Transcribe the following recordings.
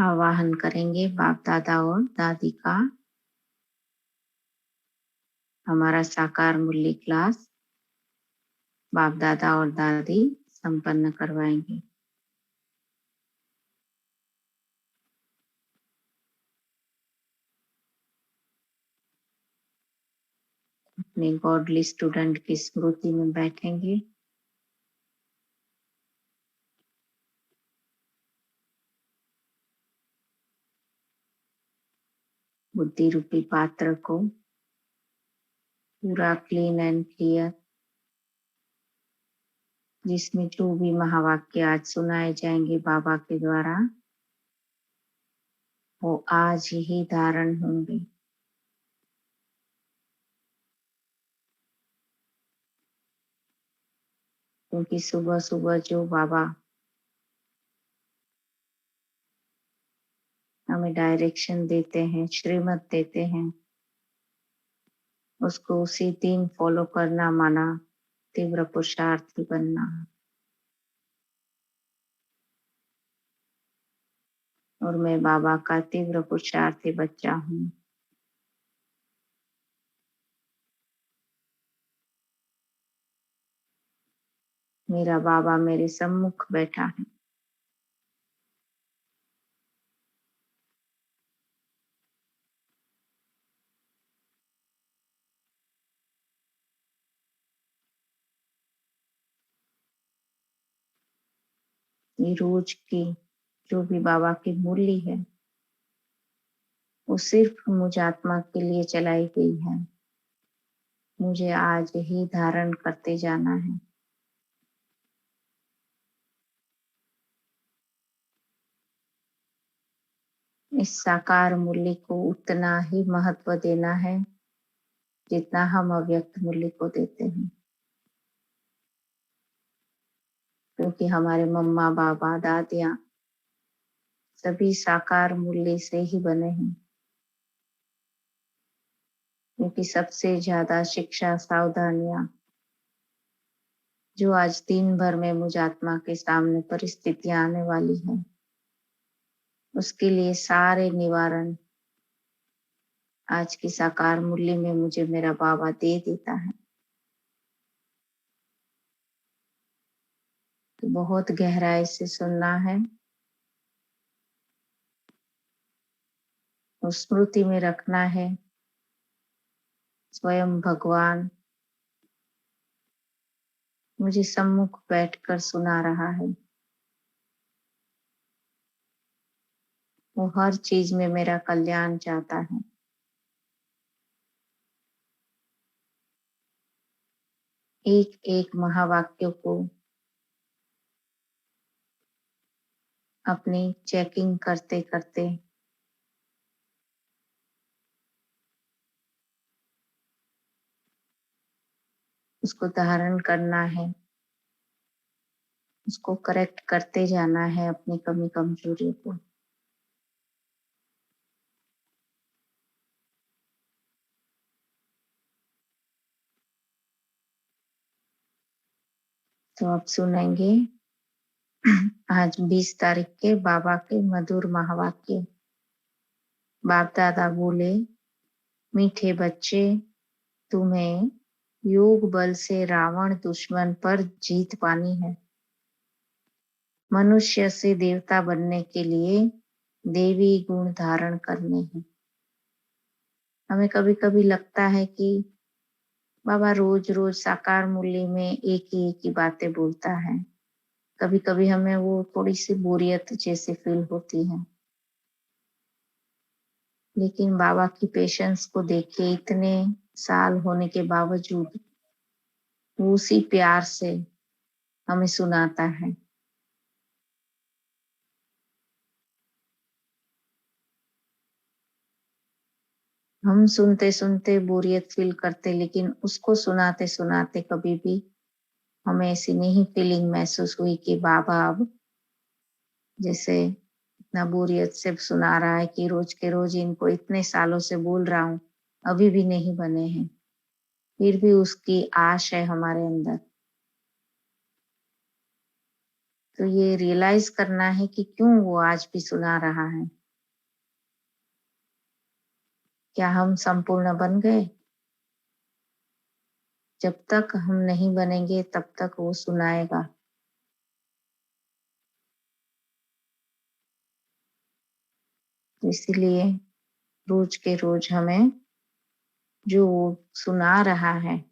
आवाहन करेंगे बाप दादा और दादी का। हमारा साकार मुरली क्लास बाप दादा और दादी संपन्न करवाएंगे। अपने गॉडली स्टूडेंट की स्मृति में बैठेंगे। बुद्धि रूपी पात्र को पूरा क्लीन एंड क्लियर, जिसमें जो भी महावाक्य आज सुनाए जाएंगे बाबा के द्वारा, वो आज ही धारण होंगे। क्योंकि सुबह सुबह जो बाबा हमें डायरेक्शन देते हैं, श्रीमत देते हैं, उसको उसी दिन फॉलो करना माना तीव्र पुरुषार्थी बनना। और मैं बाबा का तीव्र पुरुषार्थी बच्चा हूँ। मेरा बाबा मेरे सम्मुख बैठा है। ये रोज की जो भी बाबा की मुरली है, वो सिर्फ मुझ आत्मा के लिए चलाई गई है। मुझे आज ही धारण करते जाना है। इस साकार मुरली को उतना ही महत्व देना है जितना हम अव्यक्त मुरली को देते हैं। क्योंकि हमारे मम्मा बाबा दादियाँ सभी साकार मुरली से ही बने हैं। क्योंकि सबसे ज्यादा शिक्षा सावधानियां जो आज दिन भर में मुझ आत्मा के सामने परिस्थितियां आने वाली हैं, उसके लिए सारे निवारण आज की साकार मुरली में मुझे मेरा बाबा दे देता है। तो बहुत गहराई से सुनना है और स्मृति में रखना है। स्वयं भगवान मुझे सम्मुख बैठकर सुना रहा है। वो हर चीज में मेरा कल्याण चाहता है। एक एक महावाक्य को अपनी चेकिंग करते करते उसको धारण करना है, उसको करेक्ट करते जाना है अपनी कमी कमजोरियों को। तो आप सुनेंगे आज 20 तारीख के बाबा के मधुर महावाक्य। बाप दादा बोले, मीठे बच्चे, तुम्हें योग बल से रावण दुश्मन पर जीत पानी है। मनुष्य से देवता बनने के लिए देवी गुण धारण करने हैं। हमें कभी कभी लगता है कि बाबा रोज रोज साकार मुरली में एक ही बातें बोलता है। कभी कभी हमें वो थोड़ी सी बोरियत जैसी फील होती है। लेकिन बाबा की पेशेंस को देखिए, इतने साल होने के बावजूद वो उसी प्यार से हमें सुनाता है। हम सुनते सुनते बोरियत फील करते, लेकिन उसको सुनाते सुनाते कभी भी हमें ऐसी नहीं फीलिंग महसूस हुई कि बाबा अब जैसे इतना बोरियत से सुना रहा है कि रोज के रोज इनको इतने सालों से बोल रहा हूँ, अभी भी नहीं बने हैं। फिर भी उसकी आश है हमारे अंदर। तो ये रियलाइज करना है कि क्यों वो आज भी सुना रहा है। क्या हम संपूर्ण बन गए? जब तक हम नहीं बनेंगे तब तक वो सुनाएगा। तो इसीलिए रोज के रोज हमें जो वो सुना रहा है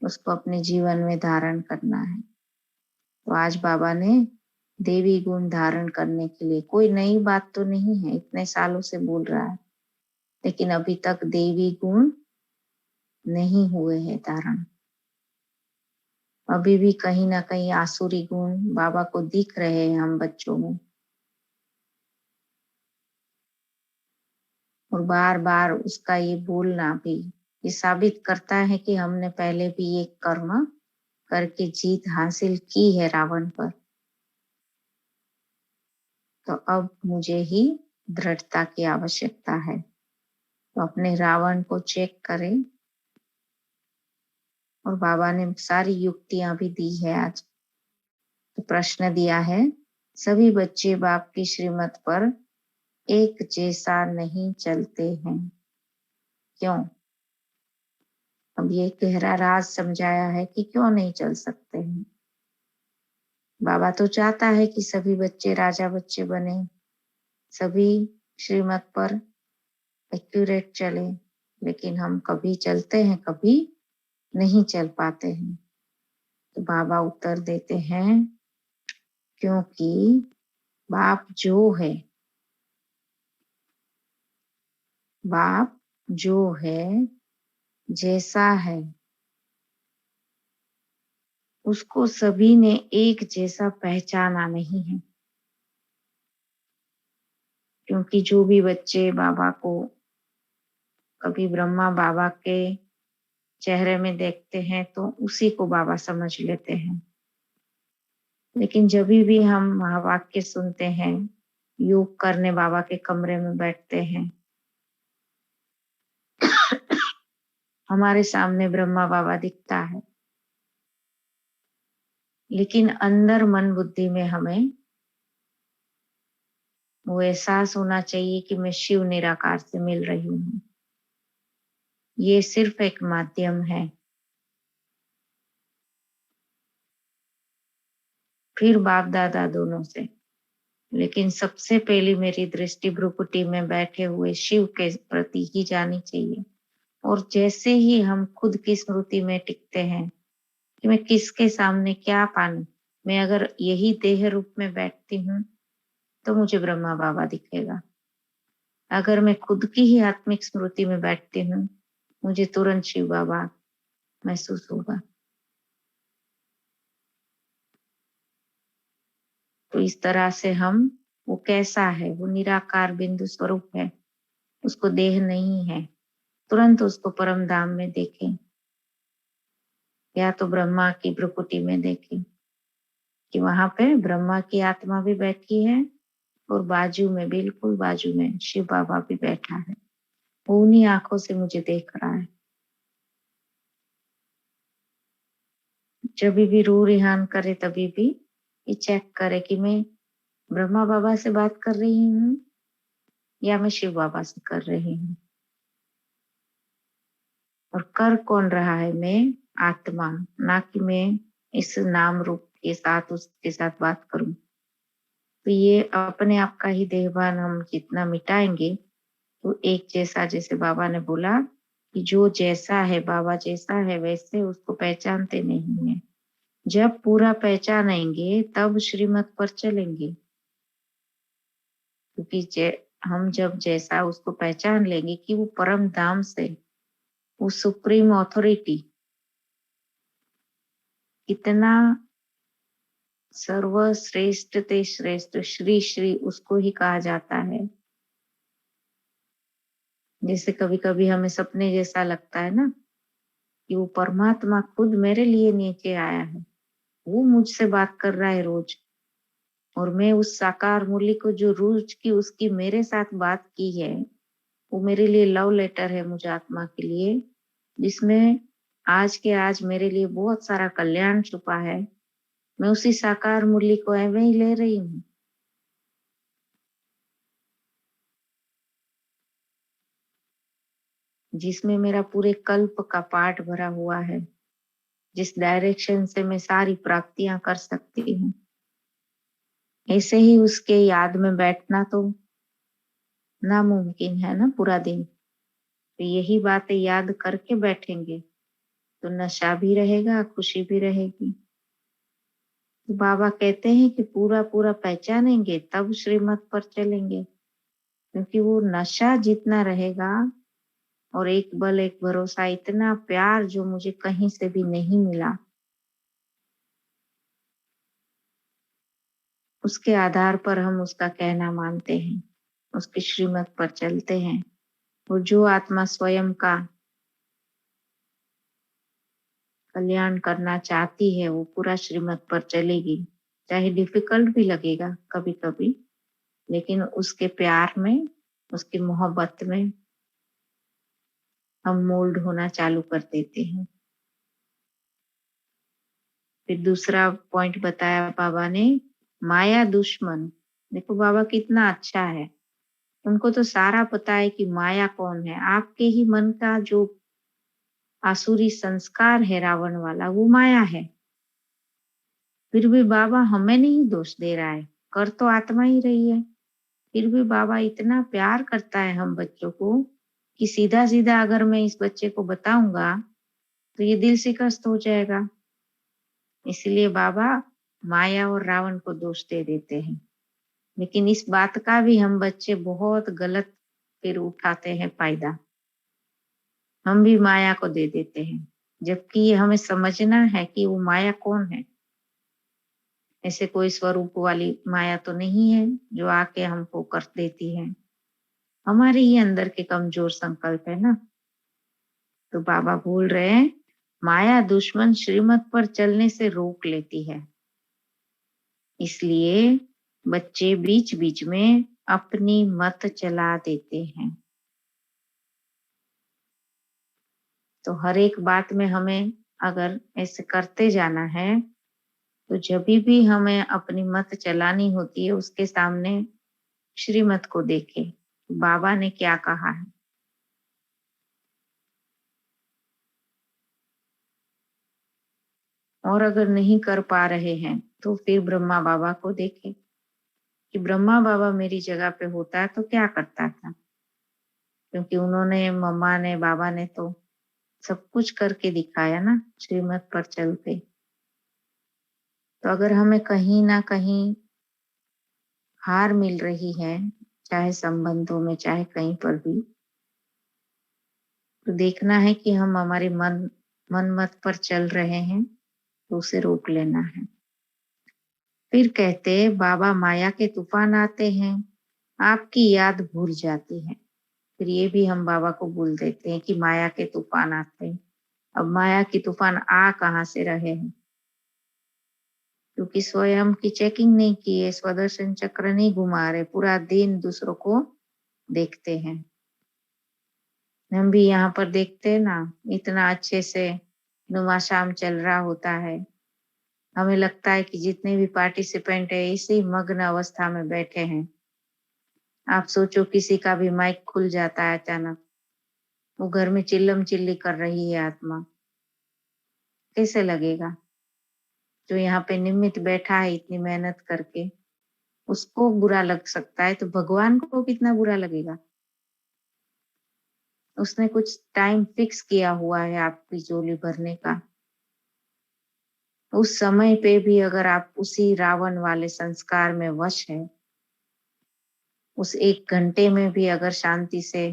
उसको अपने जीवन में धारण करना है। तो आज बाबा ने देवी गुण धारण करने के लिए, कोई नई बात तो नहीं है, इतने सालों से बोल रहा है, लेकिन अभी तक देवी गुण नहीं हुए हैं धारण। अभी भी कहीं ना कहीं आसुरी गुण बाबा को दिख रहे हैं हम बच्चों में। और बार बार उसका ये बोलना भी ये साबित करता है कि हमने पहले भी ये कर्म करके जीत हासिल की है रावण पर। तो अब मुझे ही दृढ़ता की आवश्यकता है। तो अपने रावण को चेक करें। और बाबा ने सारी युक्तियां भी दी है आज। तो प्रश्न दिया है, सभी बच्चे बाप की श्रीमत पर एक जैसा नहीं चलते हैं, क्यों? अब ये गहरा राज समझाया है कि क्यों नहीं चल सकते हैं। बाबा तो चाहता है कि सभी बच्चे राजा बच्चे बने, सभी श्रीमत पर एक्यूरेट चले, लेकिन हम कभी चलते हैं, कभी नहीं चल पाते हैं। तो बाबा उत्तर देते हैं, क्योंकि बाप जो है, बाप जो है, जैसा है, उसको सभी ने एक जैसा पहचाना नहीं है। क्योंकि जो भी बच्चे बाबा को कभी ब्रह्मा बाबा के चेहरे में देखते हैं तो उसी को बाबा समझ लेते हैं। लेकिन जब भी हम महावाक्य सुनते हैं, योग करने बाबा के कमरे में बैठते हैं, हमारे सामने ब्रह्मा बाबा दिखता है, लेकिन अंदर मन बुद्धि में हमें वो एहसास होना चाहिए कि मैं शिव निराकार से मिल रही हूँ। ये सिर्फ एक माध्यम है। फिर बाप दादा दोनों से, लेकिन सबसे पहली मेरी दृष्टि भ्रुकुटी में बैठे हुए शिव के प्रति ही जानी चाहिए। और जैसे ही हम खुद की स्मृति में टिकते हैं कि मैं किसके सामने क्या पाऊं, मैं अगर यही देह रूप में बैठती हूँ तो मुझे ब्रह्मा बाबा दिखेगा। अगर मैं खुद की ही आत्मिक स्मृति में बैठती हूँ, मुझे तुरंत शिव बाबा महसूस होगा। तो इस तरह से हम, वो कैसा है, वो निराकार बिंदु स्वरूप है, उसको देह नहीं है, तुरंत उसको परम धाम में देखें, या तो ब्रह्मा की भ्रुकुटी में देखें कि वहां पे ब्रह्मा की आत्मा भी बैठी है और बाजू में, बिल्कुल बाजू में शिव बाबा भी बैठा है। वो उन्हीं आंखों से मुझे देख रहा है। जब भी रू रिहान करे तभी भी ये चेक करे कि मैं ब्रह्मा बाबा से बात कर रही हूँ या मैं शिव बाबा से कर रही हूँ। और कर कौन रहा है? मैं आत्मा, ना कि मैं इस नाम रूप के साथ उसके साथ बात करूं। तो ये अपने आप का ही देहभान हम जितना मिटाएंगे तो एक जैसा, जैसे बाबा ने बोला कि जो जैसा है, बाबा जैसा है वैसे उसको पहचानते नहीं है। जब पूरा पहचानेंगे तब श्रीमत पर चलेंगे। क्योंकि हम जब जैसा उसको पहचान लेंगे कि वो परम धाम से, वो सुप्रीम ऑथोरिटी कितना सर्वश्रेष्ठ ते श्रेष्ठ, श्री श्री उसको ही कहा जाता है। जैसे कभी कभी हमें सपने जैसा लगता है ना कि वो परमात्मा खुद मेरे लिए नीचे आया है, वो मुझसे बात कर रहा है रोज, और मैं उस साकार मूर्ति को जो रोज की उसकी मेरे साथ बात की है, वो मेरे लिए लव लेटर है, मुझे आत्मा के लिए, जिसमें आज के आज मेरे लिए बहुत सारा कल्याण छुपा है। मैं उसी साकार मुरली को ऐवे ही ले रही हूँ। जिसमें मेरा पूरे कल्प का पाठ भरा हुआ है, जिस डायरेक्शन से मैं सारी प्राप्तियां कर सकती हूँ। ऐसे ही उसके याद में बैठना तो नामुमकिन है ना पूरा दिन। तो यही बातें याद करके बैठेंगे तो नशा भी रहेगा, खुशी भी रहेगी। तो बाबा कहते हैं कि पूरा पूरा पहचानेंगे तब श्रीमत पर चलेंगे, क्योंकि वो नशा जितना रहेगा और एक बल एक भरोसा, इतना प्यार जो मुझे कहीं से भी नहीं मिला, उसके आधार पर हम उसका कहना मानते हैं, उसकी श्रीमत पर चलते हैं। और जो आत्मा स्वयं का कल्याण करना चाहती है वो पूरा श्रीमत पर चलेगी, चाहे डिफिकल्ट भी लगेगा कभी कभी, लेकिन उसके प्यार में, उसकी मोहब्बत में हम मोल्ड होना चालू कर देते हैं। फिर दूसरा पॉइंट बताया बाबा ने, माया दुश्मन। देखो बाबा कितना अच्छा है, उनको तो सारा पता है कि माया कौन है। आपके ही मन का जो आसुरी संस्कार है रावण वाला, वो माया है। फिर भी बाबा हमें नहीं दोष दे रहा है, कर तो आत्मा ही रही है। फिर भी बाबा इतना प्यार करता है हम बच्चों को कि सीधा सीधा अगर मैं इस बच्चे को बताऊंगा तो ये दिल शिकस्त हो जाएगा। इसलिए बाबा माया और रावण को दोष दे देते हैं। लेकिन इस बात का भी हम बच्चे बहुत गलत फिर उठाते हैं फायदा, हम भी माया को दे देते हैं, जबकि ये हमें समझना है कि वो माया कौन है। ऐसे कोई स्वरूप वाली माया तो नहीं है जो आके हमको कर देती है, हमारे ही अंदर के कमजोर संकल्प है ना। तो बाबा बोल रहे हैं, माया दुश्मन श्रीमत पर चलने से रोक लेती है। इसलिए बच्चे बीच बीच में अपनी मत चला देते हैं। तो हर एक बात में हमें अगर ऐसे करते जाना है तो जब भी हमें अपनी मत चलानी होती है उसके सामने श्रीमत को देखे बाबा ने क्या कहा है। और अगर नहीं कर पा रहे हैं तो फिर ब्रह्मा बाबा को देखे कि ब्रह्मा बाबा मेरी जगह पे होता तो क्या करता था, क्योंकि उन्होंने, मम्मा ने, बाबा ने तो सब कुछ करके दिखाया ना श्रीमत पर चलते। तो अगर हमें कहीं ना कहीं हार मिल रही है, चाहे संबंधों में चाहे कहीं पर भी, तो देखना है कि हम हमारे मन मत पर चल रहे हैं तो उसे रोक लेना है। फिर कहते बाबा माया के तूफान आते हैं, आपकी याद भूल जाती है। फिर ये भी हम बाबा को भूल देते हैं कि माया के तूफान आते हैं। अब माया की तूफान आ कहाँ से रहे हैं, क्योंकि स्वयं की चेकिंग नहीं की है, स्वदर्शन चक्र नहीं घुमा रहे, पूरा दिन दूसरों को देखते हैं। हम भी यहाँ पर देखते हैं ना, इतना अच्छे से नुमा शाम चल रहा होता है, हमें लगता है कि जितने भी पार्टिसिपेंट है इसी मग्न अवस्था में बैठे हैं। आप सोचो किसी का भी माइक खुल जाता है अचानक, वो घर में चिल्लम चिल्ली कर रही है आत्मा, कैसे लगेगा। जो यहाँ पे निमित्त बैठा है इतनी मेहनत करके, उसको बुरा लग सकता है तो भगवान को कितना बुरा लगेगा। उसने कुछ टाइम फिक्स किया हुआ है आपकी झोली भरने का, उस समय पे भी अगर आप उसी रावण वाले संस्कार में वश है, उस 1 घंटे में भी अगर शांति से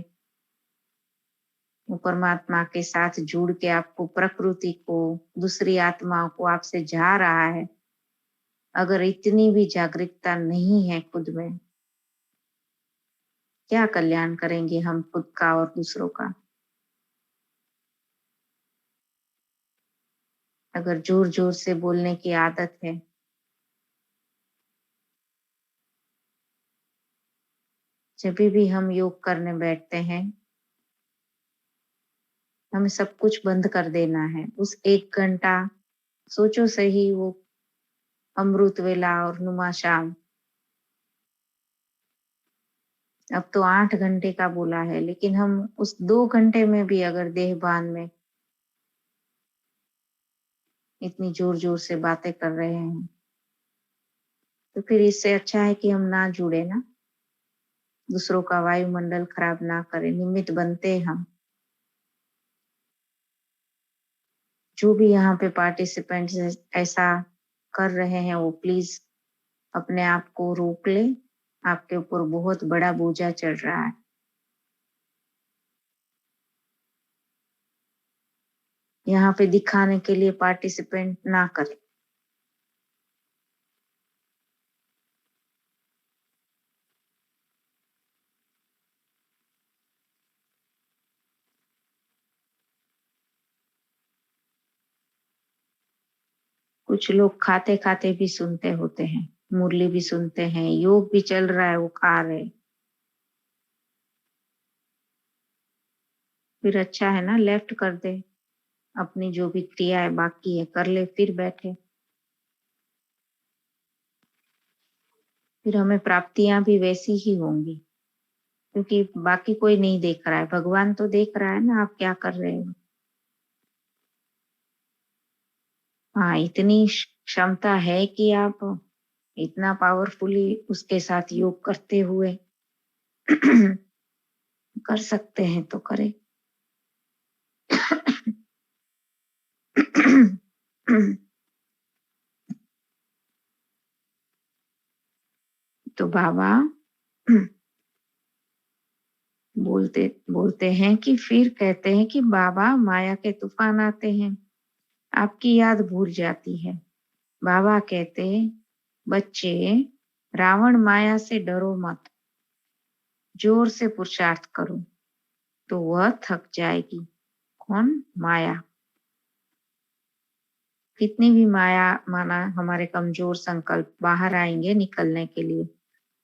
वो परमात्मा के साथ जुड़ के आपको प्रकृति को, दूसरी आत्माओं को आपसे जा रहा है, अगर इतनी भी जागरूकता नहीं है खुद में, क्या कल्याण करेंगे हम खुद का और दूसरों का। अगर जोर जोर से बोलने की आदत है, जब भी हम योग करने बैठते हैं हमें सब कुछ बंद कर देना है। उस 1 घंटा सोचो सही, वो अमृत वेला और नुमा शाम। अब तो 8 घंटे का बोला है, लेकिन हम उस 2 घंटे में भी अगर देहभान में इतनी जोर-जोर से बातें कर रहे हैं, तो फिर इससे अच्छा है कि हम ना जुड़े ना, दूसरों का वायुमंडल खराब ना करें, निमित्त बनते हैं हम। जो भी यहाँ पे पार्टिसिपेंट्स ऐसा कर रहे हैं, वो प्लीज अपने आप को रोक ले। आपके ऊपर बहुत बड़ा बोझा चढ़ रहा है। यहाँ पे दिखाने के लिए पार्टिसिपेंट ना करें। कुछ लोग खाते खाते भी सुनते होते हैं, मुरली भी सुनते हैं, योग भी चल रहा है, वो खा रहे। फिर अच्छा है ना, लेफ्ट कर दे, अपनी जो भी क्रिया है बाकी है कर ले, फिर बैठे। फिर हमें प्राप्तियां भी वैसी ही होंगी, क्योंकि बाकी कोई नहीं देख रहा है, भगवान तो देख रहा है ना आप क्या कर रहे हो। हाँ, इतनी क्षमता है कि आप इतना पावरफुली उसके साथ योग करते हुए कर सकते हैं तो करें। तो बाबा बोलते बोलते हैं कि फिर कहते हैं कि बाबा माया के तूफान आते हैं, आपकी याद भूल जाती है। बाबा कहते, बच्चे रावण माया से डरो मत, जोर से पुरुषार्थ करो तो वह थक जाएगी। कौन? माया। कितनी भी माया माना हमारे कमजोर संकल्प बाहर आएंगे निकलने के लिए,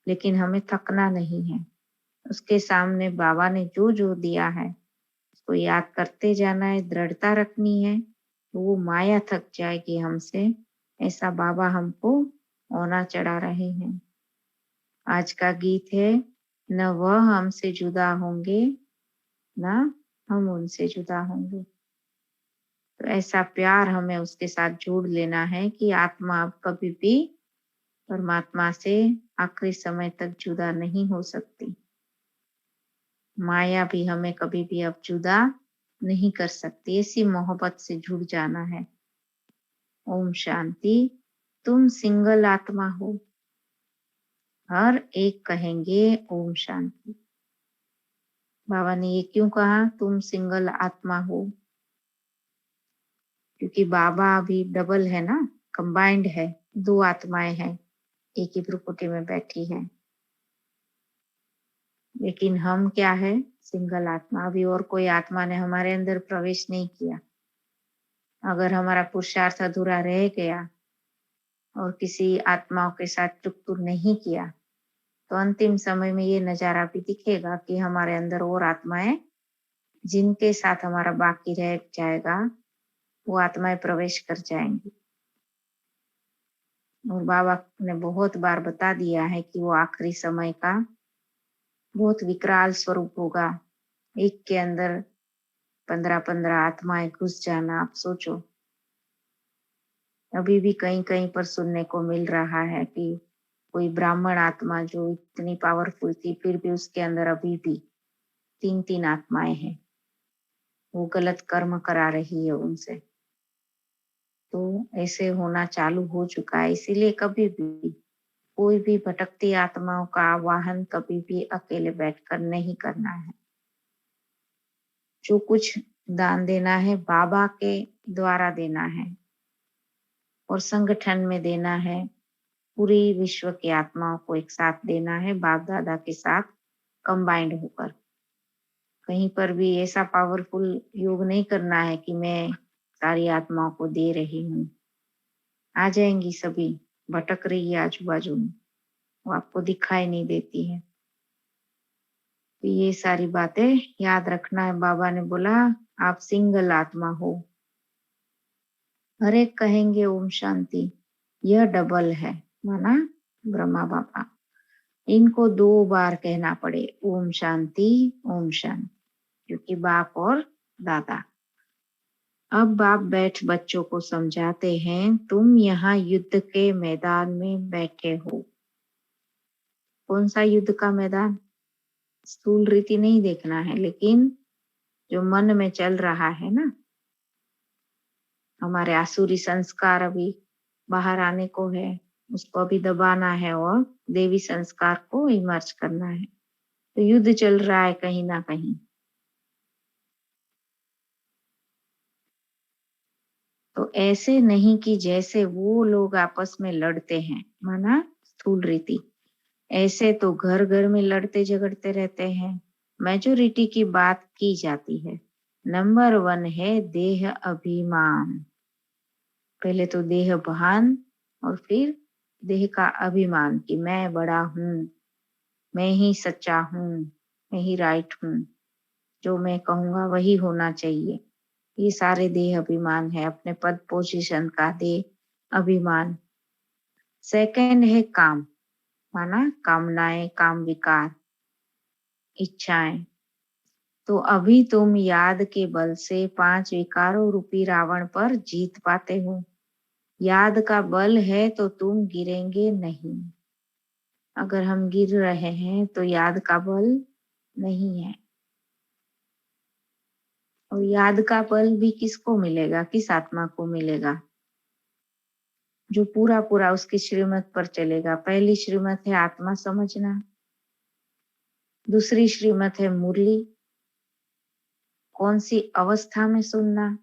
लेकिन हमें थकना नहीं है। उसके सामने बाबा ने जो जो दिया है उसको याद करते जाना है, दृढ़ता रखनी है, तो वो माया थक जाएगी हमसे। ऐसा बाबा हमको औना चढ़ा रहे हैं। आज का गीत है, न वह हमसे जुदा होंगे न हम उनसे जुदा होंगे। तो ऐसा प्यार हमें उसके साथ जोड़ लेना है कि आत्मा अब कभी भी परमात्मा से आखिरी समय तक जुदा नहीं हो सकती। माया भी हमें कभी भी अब जुदा नहीं कर सकती। ऐसी मोहब्बत से जुड़ जाना है। ओम शांति। तुम सिंगल आत्मा हो, हर एक कहेंगे ओम शांति। बाबा ने ये क्यों कहा तुम सिंगल आत्मा हो? क्योंकि बाबा अभी डबल है ना, कंबाइंड है, 2 आत्माएं हैं एक ही भ्रुकुटी में बैठी है। लेकिन हम क्या है? सिंगल आत्मा। अभी और कोई आत्मा ने हमारे अंदर प्रवेश नहीं किया। अगर हमारा पुरुषार्थ अधूरा रह गया और किसी आत्माओं के साथ टुकटुक नहीं किया, तो अंतिम समय में ये नजारा भी दिखेगा कि हमारे अंदर और आत्माएं जिनके साथ हमारा बाकी रह जाएगा, वो आत्माएं प्रवेश कर जाएंगी। और बाबा ने बहुत बार बता दिया है कि वो आखिरी समय का बहुत विकराल स्वरूप होगा। एक के अंदर 15-15 आत्माएं घुस जाना, आप सोचो। अभी भी कहीं कहीं पर सुनने को मिल रहा है कि कोई ब्राह्मण आत्मा जो इतनी पावरफुल थी, फिर भी उसके अंदर अभी भी 3-3 आत्माएं हैं। वो गलत कर्म करा रही है उनसे। तो ऐसे होना चालू हो चुका है। इसीलिए कभी भी कोई भी भटकती आत्माओं का आवाहन कभी भी अकेले बैठकर नहीं करना है। जो कुछ दान देना है बाबा के द्वारा देना है और संगठन में देना है, पूरी विश्व की आत्माओं को एक साथ देना है, बाप दादा के साथ कंबाइंड होकर। कहीं पर भी ऐसा पावरफुल योग नहीं करना है कि मैं सारी आत्माओं को दे रही हूँ। आ जाएंगी सभी, भटक रही है आजू बाजू में, वो आपको दिखाई नहीं देती है। तो ये सारी बातें याद रखना है। बाबा ने बोला आप सिंगल आत्मा हो, हर एक कहेंगे ओम शांति। यह डबल है, माना ब्रह्मा बाबा। इनको 2 बार कहना पड़े ओम शांति ओम शांति, क्योंकि बाप और दादा। अब बाप बैठ बच्चों को समझाते हैं, तुम यहाँ युद्ध के मैदान में बैठे हो। कौन सा युद्ध का मैदान? स्थूल रीति नहीं देखना है, लेकिन जो मन में चल रहा है ना, हमारे आसुरी संस्कार अभी बाहर आने को है, उसको अभी दबाना है और देवी संस्कार को इमर्ज करना है। तो युद्ध चल रहा है कहीं ना कहीं। तो ऐसे नहीं कि जैसे वो लोग आपस में लड़ते हैं, माना स्थूल रीति, ऐसे तो घर घर में लड़ते झगड़ते रहते हैं। मेजोरिटी की बात की जाती है। नंबर 1 है देह अभिमान। पहले तो देह भान और फिर देह का अभिमान कि मैं बड़ा हूँ, मैं ही सच्चा हूँ, मैं ही राइट हूँ, जो मैं कहूँगा वही होना चाहिए। ये सारे देह अभिमान है, अपने पद पोजीशन का देह अभिमान। सेकंड है काम, माना कामनाएं, काम विकार, इच्छाएं। तो अभी तुम याद के बल से 5 विकारों रूपी रावण पर जीत पाते हो। याद का बल है तो तुम गिरेंगे नहीं। अगर हम गिर रहे हैं तो याद का बल नहीं है। और याद का बल भी किसको मिलेगा? किस आत्मा को मिलेगा? जो पूरा पूरा उसकी श्रीमत पर चलेगा। पहली श्रीमत है आत्मा समझना, दूसरी श्रीमत है मुरली, कौन सी अवस्था में सुनना,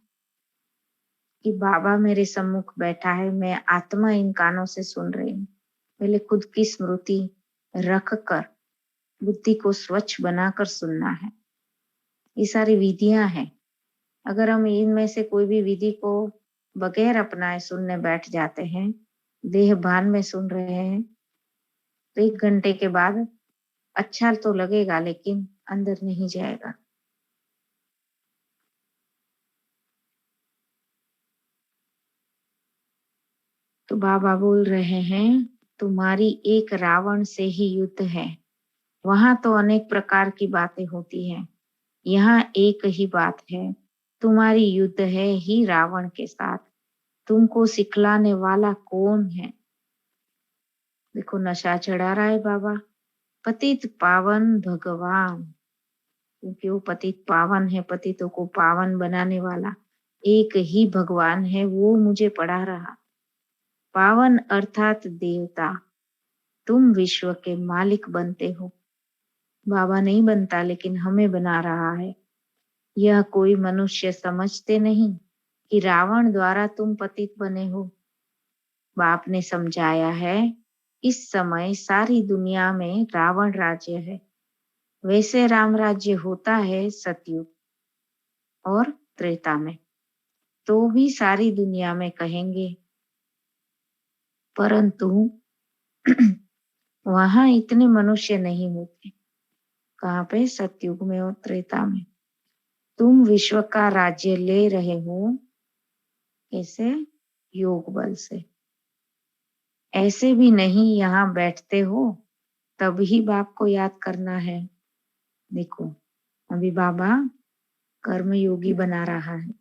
कि बाबा मेरे सम्मुख बैठा है, मैं आत्मा इन कानों से सुन रही हूँ। पहले खुद की स्मृति रख कर बुद्धि को स्वच्छ बनाकर सुनना है। ये सारी विधियां हैं। अगर हम इनमें से कोई भी विधि को बगैर अपनाए सुनने बैठ जाते हैं, देह भान में सुन रहे हैं, तो 1 घंटे के बाद अच्छा तो लगेगा लेकिन अंदर नहीं जाएगा। तो बाबा बोल रहे हैं, तुम्हारी एक रावण से ही युद्ध है। वहां तो अनेक प्रकार की बातें होती हैं, यहाँ एक ही बात है, तुम्हारी युद्ध है ही रावण के साथ। तुमको सिखलाने वाला कौन है? देखो नशा चढ़ा रहा है बाबा, पतित पावन भगवान, क्योंकि वो पतित पावन है, पतितों को पावन बनाने वाला एक ही भगवान है, वो मुझे पढ़ा रहा। पावन अर्थात देवता, तुम विश्व के मालिक बनते हो। बाबा नहीं बनता, लेकिन हमें बना रहा है। यह कोई मनुष्य समझते नहीं कि रावण द्वारा तुम पतित बने हो। बाप ने समझाया है, इस समय सारी दुनिया में रावण राज्य है। वैसे राम राज्य होता है सतयुग और त्रेता में, तो भी सारी दुनिया में कहेंगे, परंतु वहां इतने मनुष्य नहीं होते। कहाँ पे? सतयुग में और त्रेता में। तुम विश्व का राज्य ले रहे हो, कैसे? योग बल से। ऐसे भी नहीं यहाँ बैठते हो तभी बाप को याद करना है। देखो अभी बाबा कर्म योगी बना रहा है।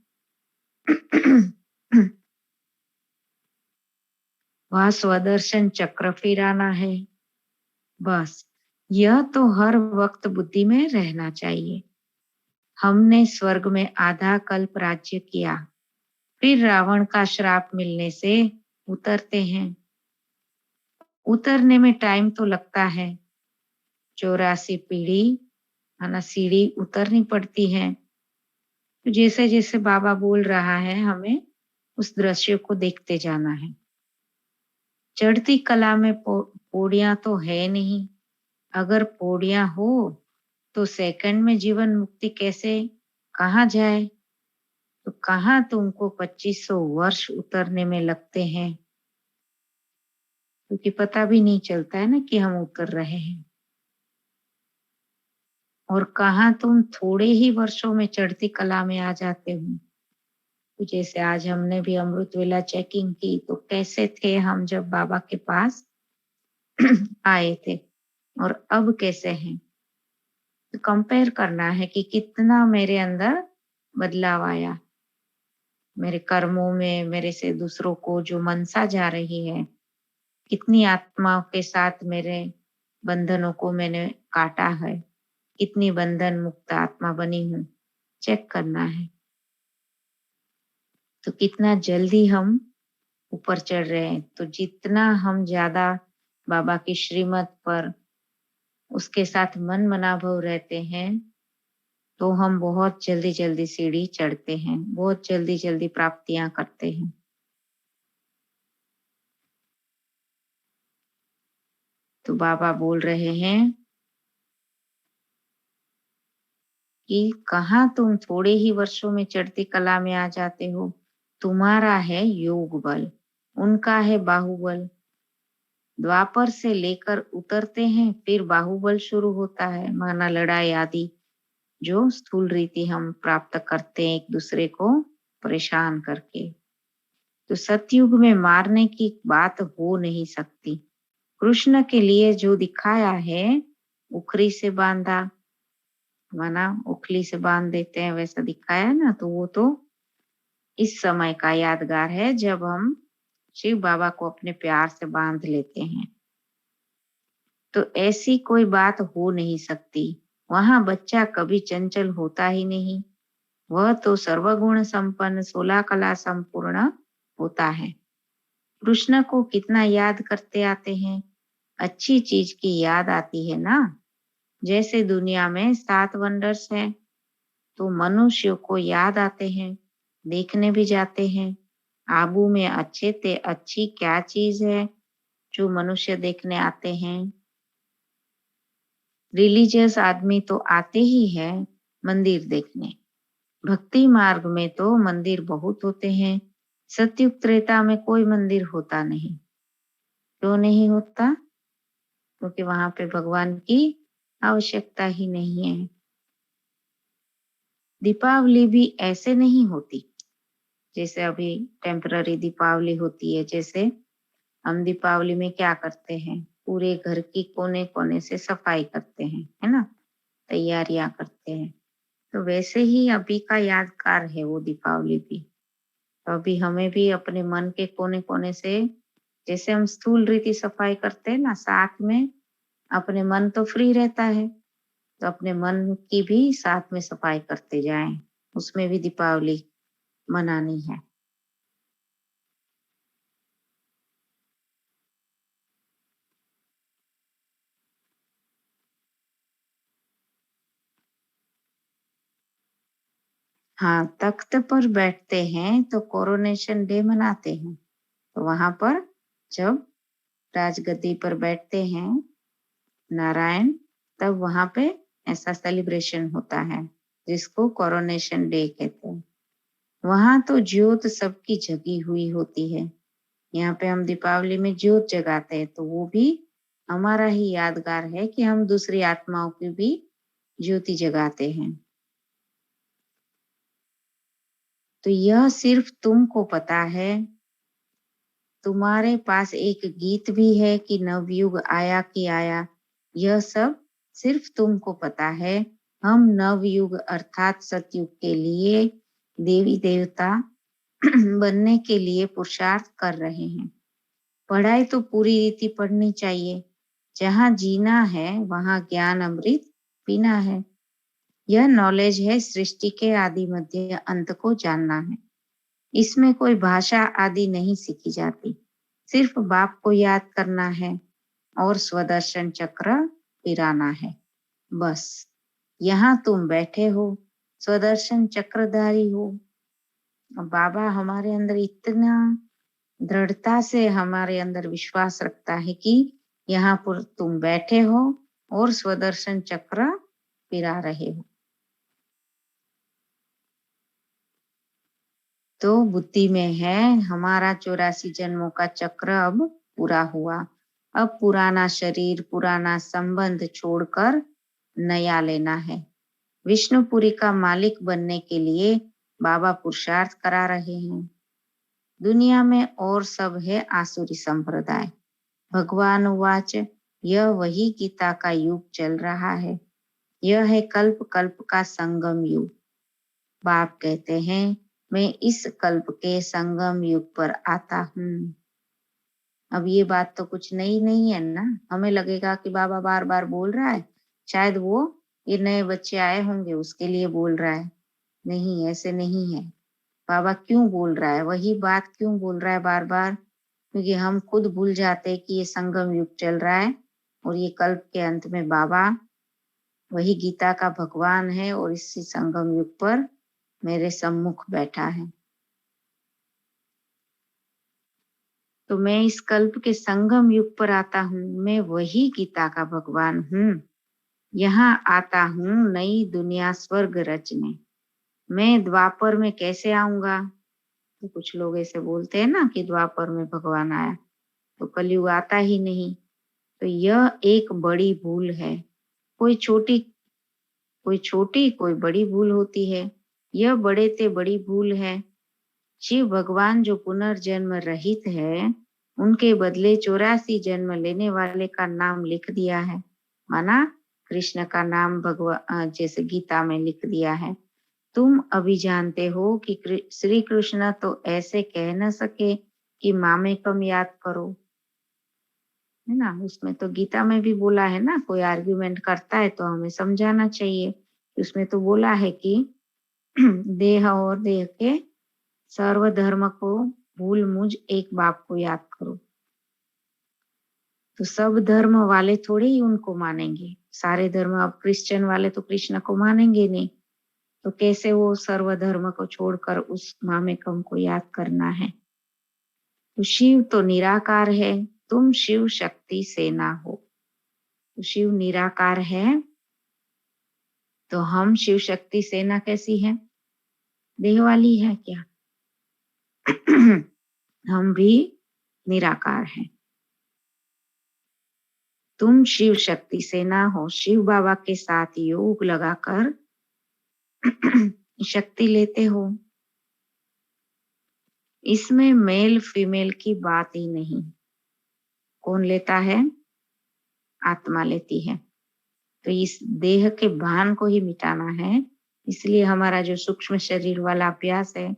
वह स्वदर्शन चक्र फिराना है। बस यह तो हर वक्त बुद्धि में रहना चाहिए। हमने स्वर्ग में आधा कल्प राज्य किया, फिर रावण का श्राप मिलने से उतरते हैं। उतरने में टाइम तो लगता है, 84 पीढ़ी माना सीढ़ी उतरनी पड़ती है। तो जैसे जैसे बाबा बोल रहा है, हमें उस दृश्य को देखते जाना है। चढ़ती कला में पौड़ियां तो है नहीं। अगर पौड़ियां हो तो सेकंड में जीवन मुक्ति कैसे, कहाँ जाए? तो कहाँ तुमको 2500 वर्ष उतरने में लगते हैं, क्योंकि पता भी नहीं चलता है ना कि हम उतर रहे हैं। और कहाँ तुम थोड़े ही वर्षों में चढ़ती कला में आ जाते हो। तो जैसे आज हमने भी अमृत वेला चेकिंग की, तो कैसे थे हम जब बाबा के पास आए थे और अब कैसे हैं। तो कंपेयर करना है कि कितना मेरे अंदर बदलाव आया, मेरे कर्मों में, मेरे से दूसरों को जो मनसा जा रही है, कितनी आत्माओं के साथ मेरे बंधनों को मैंने काटा है, कितनी बंधन मुक्त आत्मा बनी हूँ, चेक करना है। तो कितना जल्दी हम ऊपर चढ़ रहे हैं। तो जितना हम ज्यादा बाबा की श्रीमत पर उसके साथ मन मनाभव रहते हैं, तो हम बहुत जल्दी जल्दी सीढ़ी चढ़ते हैं, बहुत जल्दी जल्दी प्राप्तियां करते हैं। तो बाबा बोल रहे हैं कि कहाँ तुम थोड़े ही वर्षों में चढ़ती कला में आ जाते हो। तुम्हारा है योग बल, उनका है बाहुबल। द्वापर से लेकर उतरते हैं, फिर बाहुबल शुरू होता है, माना लड़ाई आदि जो स्थूल रीति हम प्राप्त करते हैं एक दूसरे को परेशान करके। तो सतयुग में मारने की बात हो नहीं सकती। कृष्ण के लिए जो दिखाया है, उखरी से बांधा, माना उखली से बांध देते हैं, वैसा दिखाया ना, तो वो तो इस समय का यादगार है जब हम शिव बाबा को अपने प्यार से बांध लेते हैं। तो ऐसी कोई बात हो नहीं सकती। वहां बच्चा कभी चंचल होता ही नहीं, वह तो सर्वगुण संपन्न 16 कला संपूर्ण होता है। कृष्ण को कितना याद करते आते हैं, अच्छी चीज की याद आती है ना। जैसे दुनिया में 7 वंडर्स हैं, तो मनुष्य को याद आते हैं, देखने भी जाते हैं। आबू में अच्छे ते अच्छी क्या चीज है जो मनुष्य देखने आते हैं। रिलीजियस आदमी तो आते ही है मंदिर देखने। भक्ति मार्ग में तो मंदिर बहुत होते हैं। सतयुग त्रेता में कोई मंदिर होता नहीं। क्यों नहीं होता? क्योंकि वहां पे भगवान की आवश्यकता ही नहीं है। दीपावली भी ऐसे नहीं होती जैसे अभी टेम्पररी दीपावली होती है। जैसे हम दीपावली में क्या करते हैं, पूरे घर की कोने कोने से सफाई करते हैं, है ना, तैयारियां करते हैं। तो वैसे ही अभी का यादगार है वो दीपावली भी। तो अभी हमें भी अपने मन के कोने कोने से, जैसे हम स्थूल रीति सफाई करते हैं ना, साथ में अपने मन तो फ्री रहता है, तो अपने मन की भी साथ में सफाई करते जाएं। उसमें भी दीपावली मनानी है। हाँ, तख्त पर बैठते हैं तो कोरोनेशन डे मनाते हैं। तो वहां पर जब राजगद्दी पर बैठते हैं नारायण, तब वहां पे ऐसा सेलिब्रेशन होता है जिसको कोरोनेशन डे कहते हैं। वहां तो ज्योत सबकी जगी हुई होती है। यहाँ पे हम दीपावली में ज्योत जगाते हैं, तो वो भी हमारा ही यादगार है कि हम दूसरी आत्माओं की भी ज्योति जगाते हैं। तो यह सिर्फ तुमको पता है। तुम्हारे पास एक गीत भी है कि नवयुग आया कि आया। यह सब सिर्फ तुमको पता है। हम नवयुग अर्थात सतयुग के लिए देवी देवता बनने के लिए पुरुषार्थ कर रहे हैं। पढ़ाई तो पूरी रीति पढ़नी चाहिए। जहाँ जीना है वहाँ ज्ञान अमृत पीना है। यह नॉलेज है सृष्टि के आदि मध्य अंत को जानना है। इसमें कोई भाषा आदि नहीं सीखी जाती, सिर्फ बाप को याद करना है और स्वदर्शन चक्र फिराना है। बस यहाँ तुम बैठे हो, स्वदर्शन चक्रधारी हो। बाबा हमारे अंदर इतना दृढ़ता से हमारे अंदर विश्वास रखता है कि यहाँ पर तुम बैठे हो और स्वदर्शन चक्र फिरा रहे हो। तो बुद्धि में है हमारा 84 जन्मों का चक्र अब पूरा हुआ। अब पुराना शरीर, पुराना संबंध छोड़कर नया लेना है। विष्णुपुरी का मालिक बनने के लिए बाबा पुरुषार्थ करा रहे हैं। दुनिया में और सब है आसुरी संप्रदाय। भगवान वाच, यह वही गीता का युग चल रहा है। यह है कल्प कल्प का संगम युग। बाप कहते हैं, मैं इस कल्प के संगम युग पर आता हूँ। अब ये बात तो कुछ नई नहीं है ना। हमें लगेगा कि बाबा बार बार बोल रहा है, शायद वो ये नए बच्चे आए होंगे उसके लिए बोल रहा है। नहीं, ऐसे नहीं है। बाबा क्यों बोल रहा है, वही बात क्यों बोल रहा है बार बार? क्योंकि हम खुद भूल जाते हैं कि ये संगम युग चल रहा है और ये कल्प के अंत में बाबा वही गीता का भगवान है और इसी संगम युग पर मेरे सम्मुख बैठा है। तो मैं इस कल्प के संगम युग पर आता हूँ। मैं वही गीता का भगवान हूँ। यहाँ आता हूँ नई दुनिया स्वर्ग रचने। मैं द्वापर में कैसे आऊंगा? तो कुछ लोग ऐसे बोलते हैं ना कि द्वापर में भगवान आया, तो कलयुग आता ही नहीं। तो यह एक बड़ी भूल है। कोई छोटी कोई बड़ी भूल होती है। यह बड़े ते बड़ी भूल है। शिव भगवान जो पुनर्जन्म रहित है, उनके बदले 84 जन्म लेने वाले का नाम लिख दिया है। माना कृष्ण का नाम भगवान जैसे गीता में लिख दिया है। तुम अभी जानते हो कि श्री कृष्ण तो ऐसे कह न सके कि मामेकम याद करो, है ना। उसमें तो गीता में भी बोला है ना, कोई आर्ग्यूमेंट करता है तो हमें समझाना चाहिए। उसमें तो बोला है कि देह और देह के सर्व धर्म को भूल मुझ एक बाप को याद करो। तो सब धर्म वाले थोड़े ही उनको मानेंगे। सारे धर्म, अब क्रिश्चियन वाले तो कृष्ण को मानेंगे नहीं, तो कैसे वो सर्व धर्म को छोड़कर उस मामेकम को याद करना है। तो शिव तो निराकार है, तुम शिव शक्ति सेना हो। तो शिव निराकार है, तो हम शिव शक्ति सेना कैसी है? देह वाली है क्या? हम भी निराकार हैं। तुम शिव शक्ति सेना हो। शिव बाबा के साथ योग लगाकर शक्ति लेते हो। इसमें मेल फीमेल की बात ही नहीं। कौन लेता है? आत्मा लेती है। तो इस देह के भान को ही मिटाना है। इसलिए हमारा जो सूक्ष्म शरीर वाला अभ्यास है,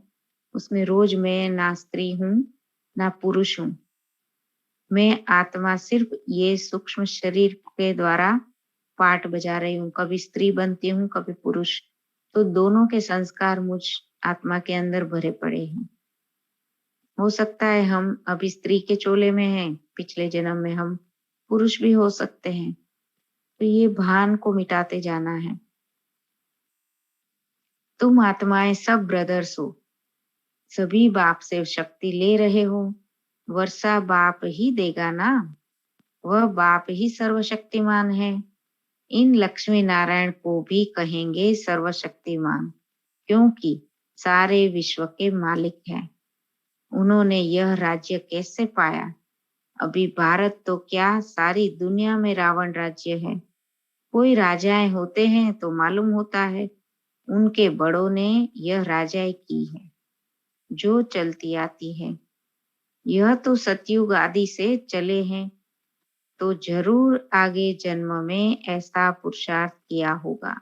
उसमें रोज मैं ना स्त्री हूँ ना पुरुष हूँ। मैं आत्मा सिर्फ ये सूक्ष्म शरीर के द्वारा पार्ट बजा रही हूँ। कभी स्त्री बनती हूँ, कभी पुरुष। तो दोनों के संस्कार मुझ आत्मा के अंदर भरे पड़े हैं। हो सकता है हम अभी स्त्री के चोले में हैं, पिछले जन्म में हम पुरुष भी हो सकते हैं। तो ये भान को मिटाते जाना है। तुम आत्माएं सब ब्रदर्स हो, सभी बाप से शक्ति ले रहे हो। वर्षा बाप ही देगा ना, वह बाप ही सर्वशक्तिमान है। इन लक्ष्मी नारायण को भी कहेंगे सर्वशक्तिमान, क्योंकि सारे विश्व के मालिक हैं। उन्होंने यह राज्य कैसे पाया? अभी भारत तो क्या, सारी दुनिया में रावण राज्य है। कोई राजाएं होते हैं तो मालूम होता है, उनके बड़ों ने यह राजाएं की है जो चलती आती है। यह तो सतयुग आदि से चले हैं, तो जरूर आगे जन्म में ऐसा पुरुषार्थ किया होगा।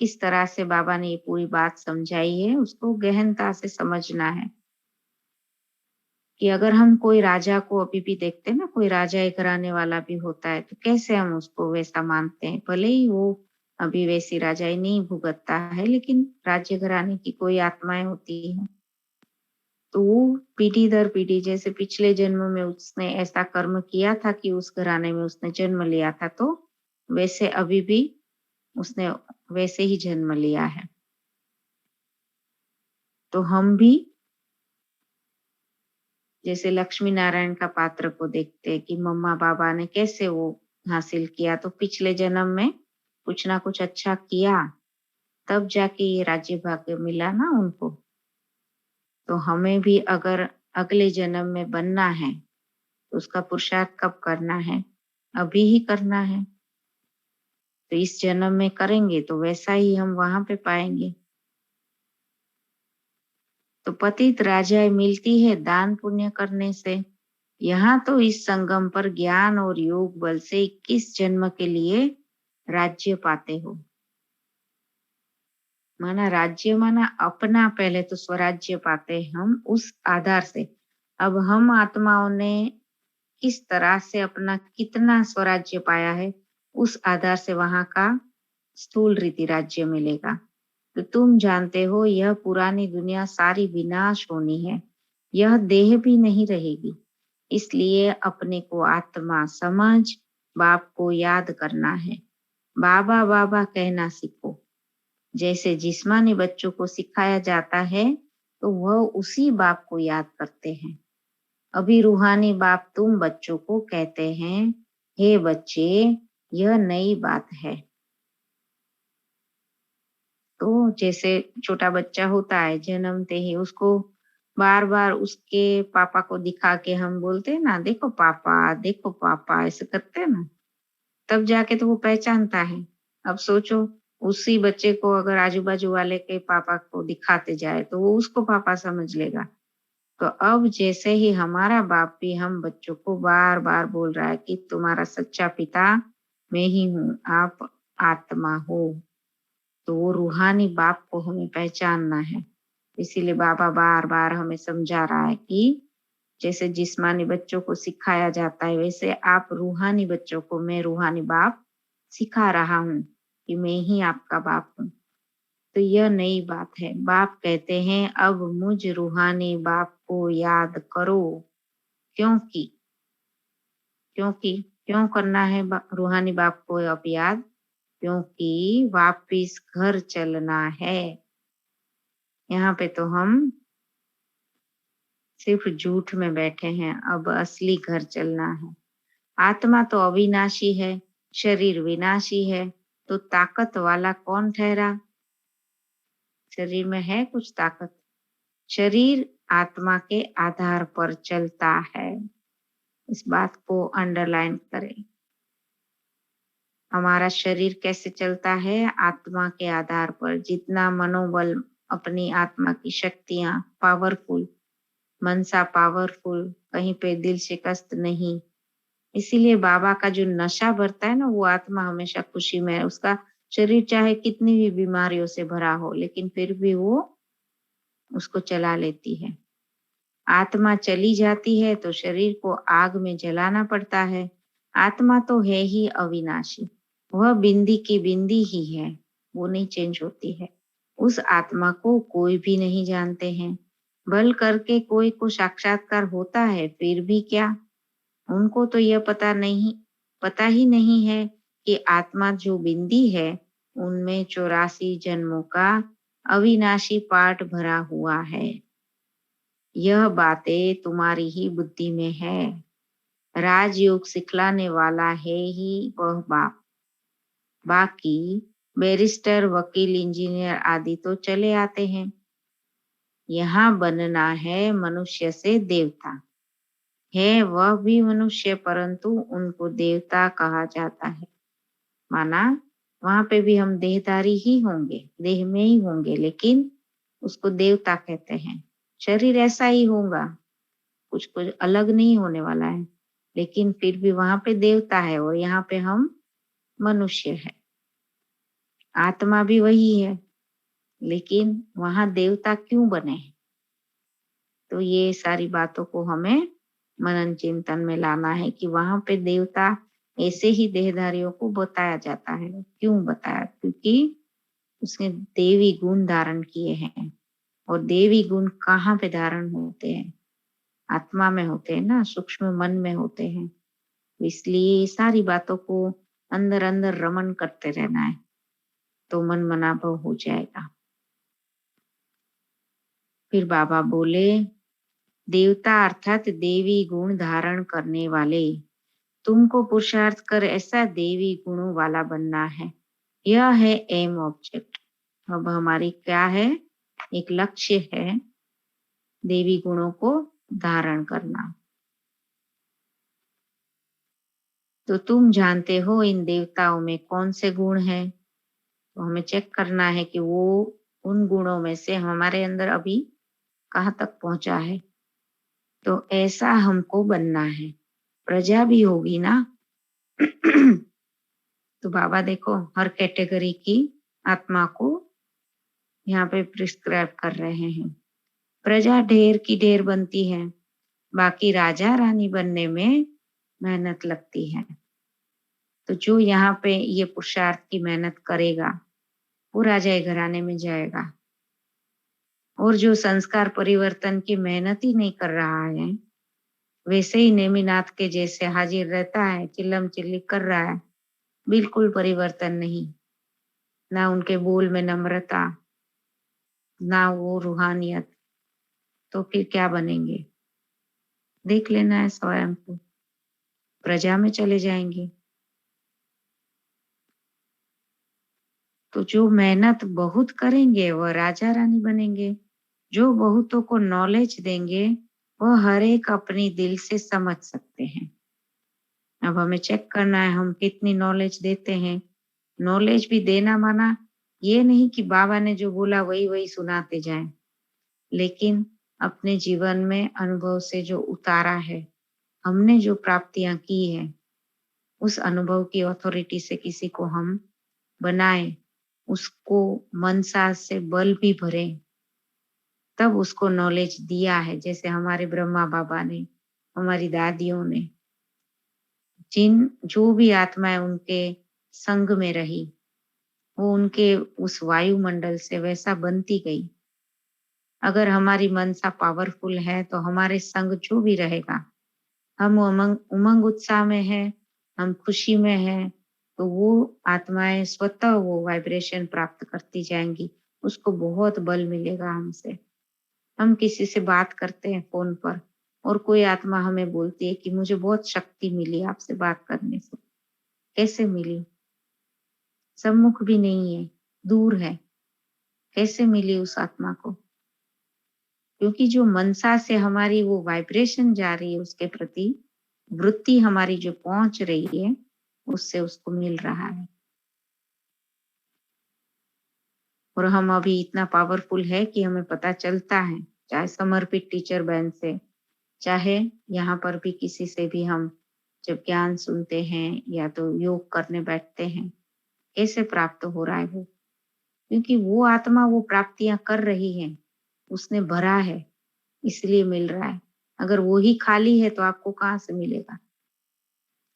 किस तरह से बाबा ने ये पूरी बात समझाई है, उसको गहनता से समझना है। कि अगर हम कोई राजा को अभी भी देखते हैं ना, कोई राजा एक घराने वाला भी होता है, तो कैसे हम उसको वैसा मानते हैं। भले ही वो अभी वैसी राजाई नहीं भुगतता है, लेकिन राज्य घराने की कोई आत्माएं होती हैं। तो वो पीढ़ी दर पीढ़ी, जैसे पिछले जन्म में उसने ऐसा कर्म किया था कि उस घराने में उसने जन्म लिया था, तो वैसे अभी भी उसने वैसे ही जन्म लिया है। तो हम भी जैसे लक्ष्मी नारायण का पात्र को देखते हैं कि मम्मा बाबा ने कैसे वो हासिल किया, तो पिछले जन्म में कुछ ना कुछ अच्छा किया, तब जाके ये राज्य भाग्य मिला ना उनको। तो हमें भी अगर अगले जन्म में बनना है, तो उसका पुरुषार्थ कब करना है? अभी ही करना है। तो इस जन्म में करेंगे तो वैसा ही हम वहां पे पाएंगे। तो पतित राजाएं मिलती है दान पुण्य करने से। यहाँ तो इस संगम पर ज्ञान और योग बल से 21 जन्म के लिए राज्य पाते हो। माना राज्य माना अपना, पहले तो स्वराज्य पाते हैं हम उस आधार से। अब हम आत्माओं ने किस तरह से अपना कितना स्वराज्य पाया है, उस आधार से वहां का स्थूल रीति राज्य मिलेगा। तो तुम जानते हो यह पुरानी दुनिया सारी विनाश होनी है, यह देह भी नहीं रहेगी। इसलिए अपने को आत्मा समझ बाप को याद करना है, बाबा बाबा कहना सीखो। जैसे जिस्मानी बच्चों को सिखाया जाता है तो वह उसी बाप को याद करते हैं। अभी रूहानी बाप तुम बच्चों को कहते हैं, हे बच्चे यह नई बात है। तो जैसे छोटा बच्चा होता है, जन्मते ही उसको बार बार उसके पापा को दिखा के हम बोलते हैं ना, देखो पापा, ऐसे करते हैं ना, तब जाके तो वो पहचानता है। अब सोचो उसी बच्चे को अगर आजू बाजू वाले के पापा को दिखाते जाए तो वो उसको पापा समझ लेगा। तो अब जैसे ही हमारा बाप भी हम बच्चों को बार बार बोल रहा है कि तुम्हारा सच्चा पिता मैं ही हूँ, आप आत्मा हो, तो वो रूहानी बाप को हमें पहचानना है। इसीलिए बाबा बार बार हमें समझा रहा है कि जैसे जिस्मानी बच्चों को सिखाया जाता है, वैसे आप रूहानी बच्चों को मैं रूहानी बाप सिखा रहा हूँ कि मैं ही आपका बाप हूँ। तो यह नई बात है। बाप कहते हैं अब मुझ रूहानी बाप को याद करो। क्योंकि क्योंकि क्यों करना है रूहानी बाप को अब याद? क्योंकि वापिस घर चलना है। यहाँ पे तो हम सिर्फ झूठ में बैठे हैं, अब असली घर चलना है। आत्मा तो अविनाशी है, शरीर विनाशी है, तो ताकत वाला कौन ठहरा? शरीर में है कुछ ताकत? शरीर आत्मा के आधार पर चलता है। इस बात को अंडरलाइन करें। हमारा शरीर कैसे चलता है? आत्मा के आधार पर। जितना मनोबल, अपनी आत्मा की शक्तियां पावरफुल, मनसा पावरफुल, कहीं पे दिल शिकस्त नहीं। इसीलिए बाबा का जो नशा भरता है ना, वो आत्मा हमेशा खुशी में है। उसका शरीर चाहे कितनी भी बीमारियों से भरा हो, लेकिन फिर भी वो उसको चला लेती है। आत्मा चली जाती है तो शरीर को आग में जलाना पड़ता है। आत्मा तो है ही अविनाशी, वह बिंदी की बिंदी ही है, वो नहीं चेंज होती है। उस आत्मा को कोई भी नहीं जानते हैं। बल करके कोई को साक्षात्कार होता है, फिर भी क्या? उनको तो यह पता ही नहीं है कि आत्मा जो बिंदी है उनमें 84 जन्मों का अविनाशी पाठ भरा हुआ है। यह बातें तुम्हारी ही बुद्धि में है। राजयोग सिखलाने वाला है ही वह बाप। बाकी बैरिस्टर, वकील, इंजीनियर आदि तो चले आते हैं। यहाँ बनना है मनुष्य से देवता। है वह भी मनुष्य, परंतु उनको देवता कहा जाता है। माना वहां पे भी हम देहधारी ही होंगे, देह में ही होंगे, लेकिन उसको देवता कहते हैं। शरीर ऐसा ही होगा, कुछ कुछ अलग नहीं होने वाला है, लेकिन फिर भी वहां पे देवता है और यहाँ पे हम मनुष्य है। आत्मा भी वही है, लेकिन वहां देवता क्यों बने? तो ये सारी बातों को हमें मनन चिंतन में लाना है कि वहां पे देवता ऐसे ही देहधारियों को बताया जाता है। क्यों बताया? क्योंकि उसने देवी गुण धारण किए हैं। और देवी गुण कहाँ पे धारण होते हैं? आत्मा में होते हैं ना, सूक्ष्म मन में होते हैं। तो इसलिए सारी बातों को अंदर अंदर रमन करते रहना है, तो मन मनाभव हो जाएगा। फिर बाबा बोले, देवता अर्थात देवी गुण धारण करने वाले, तुमको पुरुषार्थ कर ऐसा देवी गुणों वाला बनना है। यह है एम ऑब्जेक्ट। अब हमारी क्या है? एक लक्ष्य है देवी गुणों को धारण करना। तो तुम जानते हो इन देवताओं में कौन से गुण हैं? तो हमें चेक करना है कि वो उन गुणों में से हमारे अंदर अभी कहाँ तक पहुंचा है। तो ऐसा हमको बनना है। प्रजा भी होगी ना। तो बाबा देखो हर कैटेगरी की आत्मा को यहाँ पे प्रिस्क्राइब कर रहे हैं। प्रजा ढेर की ढेर बनती है, बाकी राजा रानी बनने में मेहनत लगती है। तो जो यहाँ पे ये पुरुषार्थ की मेहनत करेगा वो राजा घराने में जाएगा। और जो संस्कार परिवर्तन की मेहनत ही नहीं कर रहा है, वैसे ही नेमिनाथ के जैसे हाजिर रहता है, चिल्लम चिल्ली कर रहा है, बिल्कुल परिवर्तन नहीं। ना उनके बोल में नम्रता, ना वो रूहानियत, तो फिर क्या बनेंगे? देख लेना है स्वयं को। प्रजा में चले जाएंगे। तो जो मेहनत बहुत करेंगे वह राजा रानी बनेंगे। जो बहुतों को नॉलेज देंगे वह हर एक अपनी दिल से समझ सकते हैं। अब हमें चेक करना है हम कितनी नॉलेज देते हैं। नॉलेज भी देना माना ये नहीं कि बाबा ने जो बोला वही वही सुनाते जाएं, लेकिन अपने जीवन में अनुभव से जो उतारा है, हमने जो प्राप्तियां की है, उस अनुभव की अथॉरिटी से किसी को हम बनाए, उसको मनसा से बल भी भरे, तब उसको नॉलेज दिया है। जैसे हमारे ब्रह्मा बाबा ने, हमारी दादियों ने, जिन जो भी आत्माएं उनके संग में रही, वो उनके उस वायुमंडल से वैसा बनती गई। अगर हमारी मनसा पावरफुल है तो हमारे संग जो भी रहेगा, हम उमंग उमंग उत्साह में है, हम खुशी में है, तो वो आत्माएं स्वतः वो वाइब्रेशन प्राप्त करती जाएंगी। उसको बहुत बल मिलेगा हमसे। हम किसी से बात करते हैं फोन पर और कोई आत्मा हमें बोलती है कि मुझे बहुत शक्ति मिली आपसे बात करने से। कैसे मिली? सम्मुख भी नहीं है, दूर है। कैसे मिली उस आत्मा को? क्योंकि जो मनसा से हमारी वो वाइब्रेशन जा रही है उसके प्रति, वृत्ति हमारी जो पहुंच रही है, उससे उसको मिल रहा है। और हम अभी इतना पावरफुल है कि हमें पता चलता है, चाहे समर्पित टीचर बहन से, चाहे यहाँ पर भी किसी से भी हम जब ज्ञान सुनते हैं या तो योग करने बैठते हैं, कैसे प्राप्त हो रहा है वो? क्योंकि वो आत्मा वो प्राप्तियां कर रही है, उसने भरा है, इसलिए मिल रहा है। अगर वो ही खाली है तो आपको कहाँ से मिलेगा?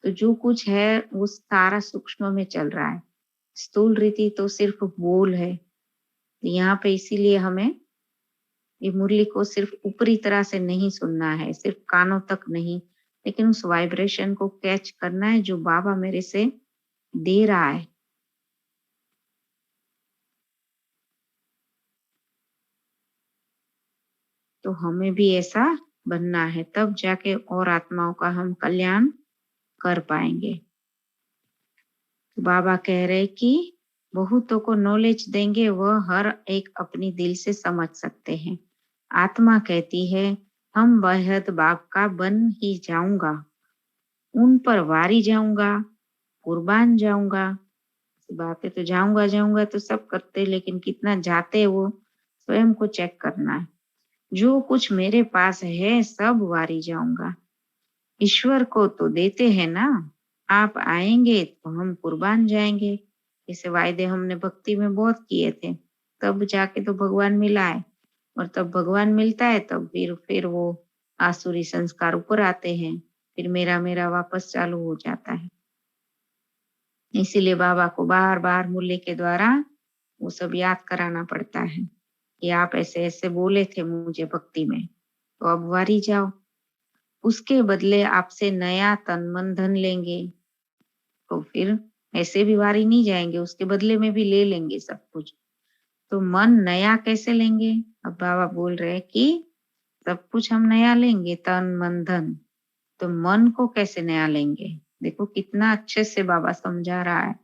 तो जो कुछ है वो सारा सूक्ष्म में चल रहा है। स्थूल रीति तो सिर्फ बोल है। तो यहाँ पे इसीलिए हमें ये मुरली को सिर्फ ऊपरी तरह से नहीं सुनना है, सिर्फ कानों तक नहीं, लेकिन उस वाइब्रेशन को कैच करना है जो बाबा मेरे से दे रहा है। तो हमें भी ऐसा बनना है, तब जाके और आत्माओं का हम कल्याण कर पाएंगे। तो बाबा कह रहे कि बहुतों को नॉलेज देंगे, वह हर एक अपनी दिल से समझ सकते हैं। आत्मा कहती है हम बेहद बाप का बन ही जाऊंगा, उन पर वारी जाऊंगा, कुर्बान जाऊंगा। बातें तो जाऊंगा जाऊंगा तो सब करते, लेकिन कितना जाते वो स्वयं को चेक करना है। जो कुछ मेरे पास है सब वारी जाऊंगा। ईश्वर को तो देते हैं ना, आप आएंगे तो हम कुर्बान जाएंगे। जैसे वायदे हमने भक्ति में बहुत किए थे, तब जाके तो भगवान मिला है। और तब भगवान मिलता है तब फिर वो आसुरी संस्कार ऊपर आते हैं, फिर मेरा मेरा वापस चालू हो जाता है। इसीलिए बाबा को बार बार मुरली के द्वारा वो सब याद कराना पड़ता है कि आप ऐसे ऐसे बोले थे मुझे भक्ति में, तो अब वारी जाओ। उसके बदले आपसे नया तन मन धन लेंगे, तो फिर ऐसे भी वारी नहीं जाएंगे, उसके बदले में भी ले लेंगे सब कुछ। तो मन नया कैसे लेंगे? अब बाबा बोल रहे हैं कि सब कुछ हम नया लेंगे, तन मन धन। तो मन को कैसे नया लेंगे? देखो कितना अच्छे से बाबा समझा रहा है।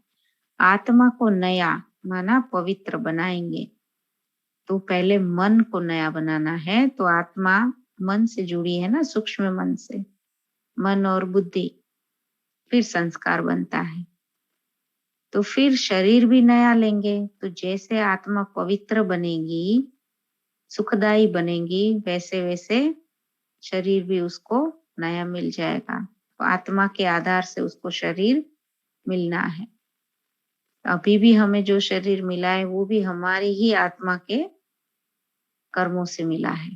आत्मा को नया माना पवित्र बनाएंगे, तो पहले मन को नया बनाना है। तो आत्मा मन से जुड़ी है ना, सूक्ष्म मन से, मन और बुद्धि, फिर संस्कार बनता है। तो फिर शरीर भी नया लेंगे। तो जैसे आत्मा पवित्र बनेगी, सुखदाई बनेंगी, वैसे वैसे शरीर भी उसको नया मिल जाएगा। तो आत्मा के आधार से उसको शरीर मिलना है। अभी भी हमें जो शरीर मिला है वो भी हमारी ही आत्मा के कर्मों से मिला है।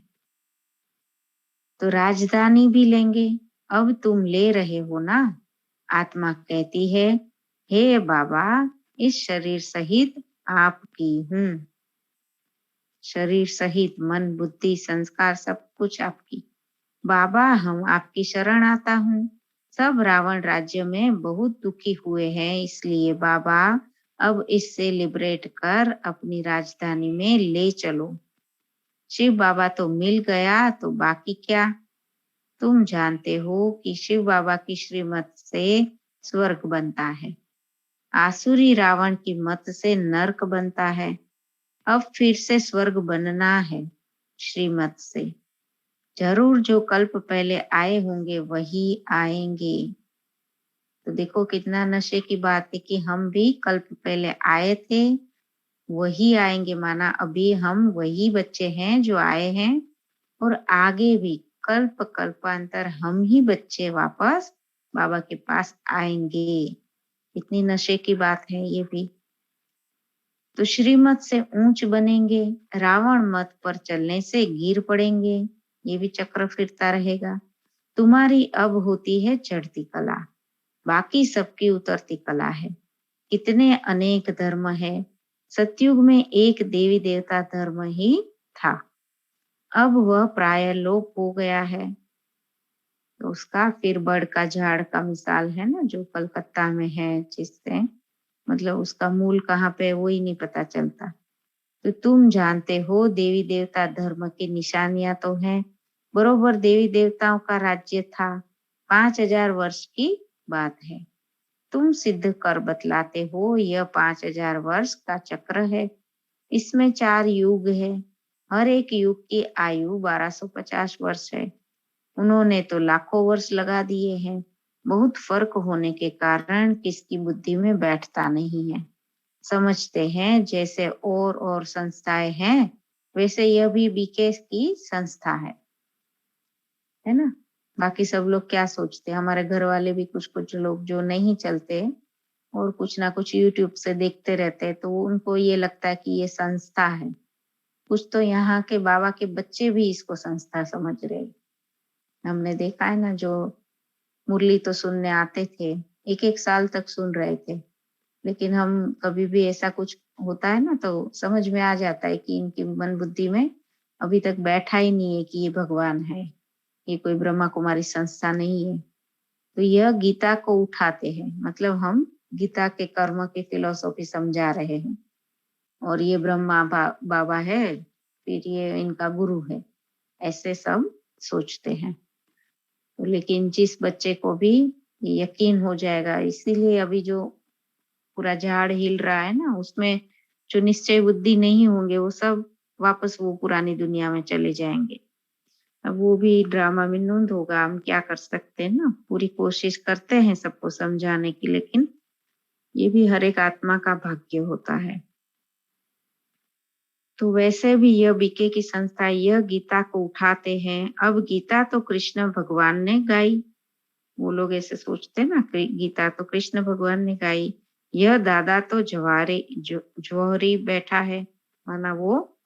तो राजधानी भी लेंगे। अब तुम ले रहे हो ना। आत्मा कहती है, हे बाबा, इस शरीर सहित आपकी हूँ। शरीर सहित मन, बुद्धि, संस्कार सब कुछ आपकी। बाबा, हम आपकी शरण आता हूँ। सब रावण राज्य में बहुत दुखी हुए हैं, इसलिए बाबा अब इससे लिबरेट कर अपनी राजधानी में ले चलो। शिव बाबा तो मिल गया, तो बाकी क्या। तुम जानते हो कि शिव बाबा की श्रीमत से स्वर्ग बनता है, आसुरी रावण की मत से नरक बनता है। अब फिर से स्वर्ग बनना है श्रीमत से। जरूर जो कल्प पहले आए होंगे वही आएंगे। तो देखो कितना नशे की बात है कि हम भी कल्प पहले आए थे, वही आएंगे। माना अभी हम वही बच्चे हैं जो आए हैं, और आगे भी कल्प कल्पांतर हम ही बच्चे वापस बाबा के पास आएंगे। इतनी नशे की बात है ये भी। तो श्रीमत से ऊंच बनेंगे, रावण मत पर चलने से गिर पड़ेंगे। ये भी चक्र फिरता रहेगा। तुम्हारी अब होती है चढ़ती कला, बाकी सबकी उतरती कला है। कितने अनेक धर्म है। सतयुग में एक देवी देवता धर्म ही था, अब वह प्राय लोप हो गया है। तो उसका फिर बड़ का झाड़ का मिसाल है ना, जो कलकत्ता में है, जिससे मतलब उसका मूल कहाँ पे वही नहीं पता चलता। तो तुम जानते हो देवी देवता धर्म की निशानियां तो हैं। बरोबर देवी देवताओं का राज्य था। 5000 वर्ष की बात है। तुम सिद्ध कर बतलाते हो यह 5000 वर्ष का चक्र है। इसमें 4 युग है। हर एक युग की आयु 1250 वर्ष है। उन्होंने तो लाखों वर्ष लगा दिए हैं। बहुत फर्क होने के कारण किसकी बुद्धि में बैठता नहीं है। समझते हैं जैसे और संस्थाएं हैं, वैसे यह भी बीके की संस्था है ना। बाकी सब लोग क्या सोचते हैं, हमारे घर वाले भी कुछ कुछ लोग जो नहीं चलते और कुछ ना कुछ यूट्यूब से देखते रहते हैं, तो उनको ये लगता है कि ये संस्था है। कुछ तो यहाँ के बाबा के बच्चे भी इसको संस्था समझ रहे हैं। हमने देखा है ना, जो मुरली तो सुनने आते थे, एक एक साल तक सुन रहे थे, लेकिन हम कभी भी ऐसा कुछ होता है ना तो समझ में आ जाता है कि इनकी मन बुद्धि में अभी तक बैठा ही नहीं है कि ये भगवान है, ये कोई ब्रह्मा कुमारी संस्था नहीं है। तो यह गीता को उठाते हैं, मतलब हम गीता के कर्म की फिलोसॉफी समझा रहे हैं, और ये ब्रह्मा बाबा है, फिर ये इनका गुरु है, ऐसे सब सोचते हैं। तो लेकिन जिस बच्चे को भी ये यकीन हो जाएगा, इसीलिए अभी जो पूरा झाड़ हिल रहा है ना, उसमें जो निश्चय बुद्धि नहीं होंगे वो सब वापस वो पुरानी दुनिया में चले जाएंगे। अब वो भी ड्रामा में नूंद होगा, हम क्या कर सकते हैं ना। पूरी कोशिश करते हैं सबको समझाने की, लेकिन ये भी हर एक आत्मा का भाग्य होता है। तो वैसे भी यह बीके की संस्था यह गीता को उठाते हैं। अब गीता तो कृष्ण भगवान ने गाई, वो लोग ऐसे सोचते हैं ना, गीता तो कृष्ण भगवान ने गाई। यह दादा तो जौहरी बैठा है, माना वो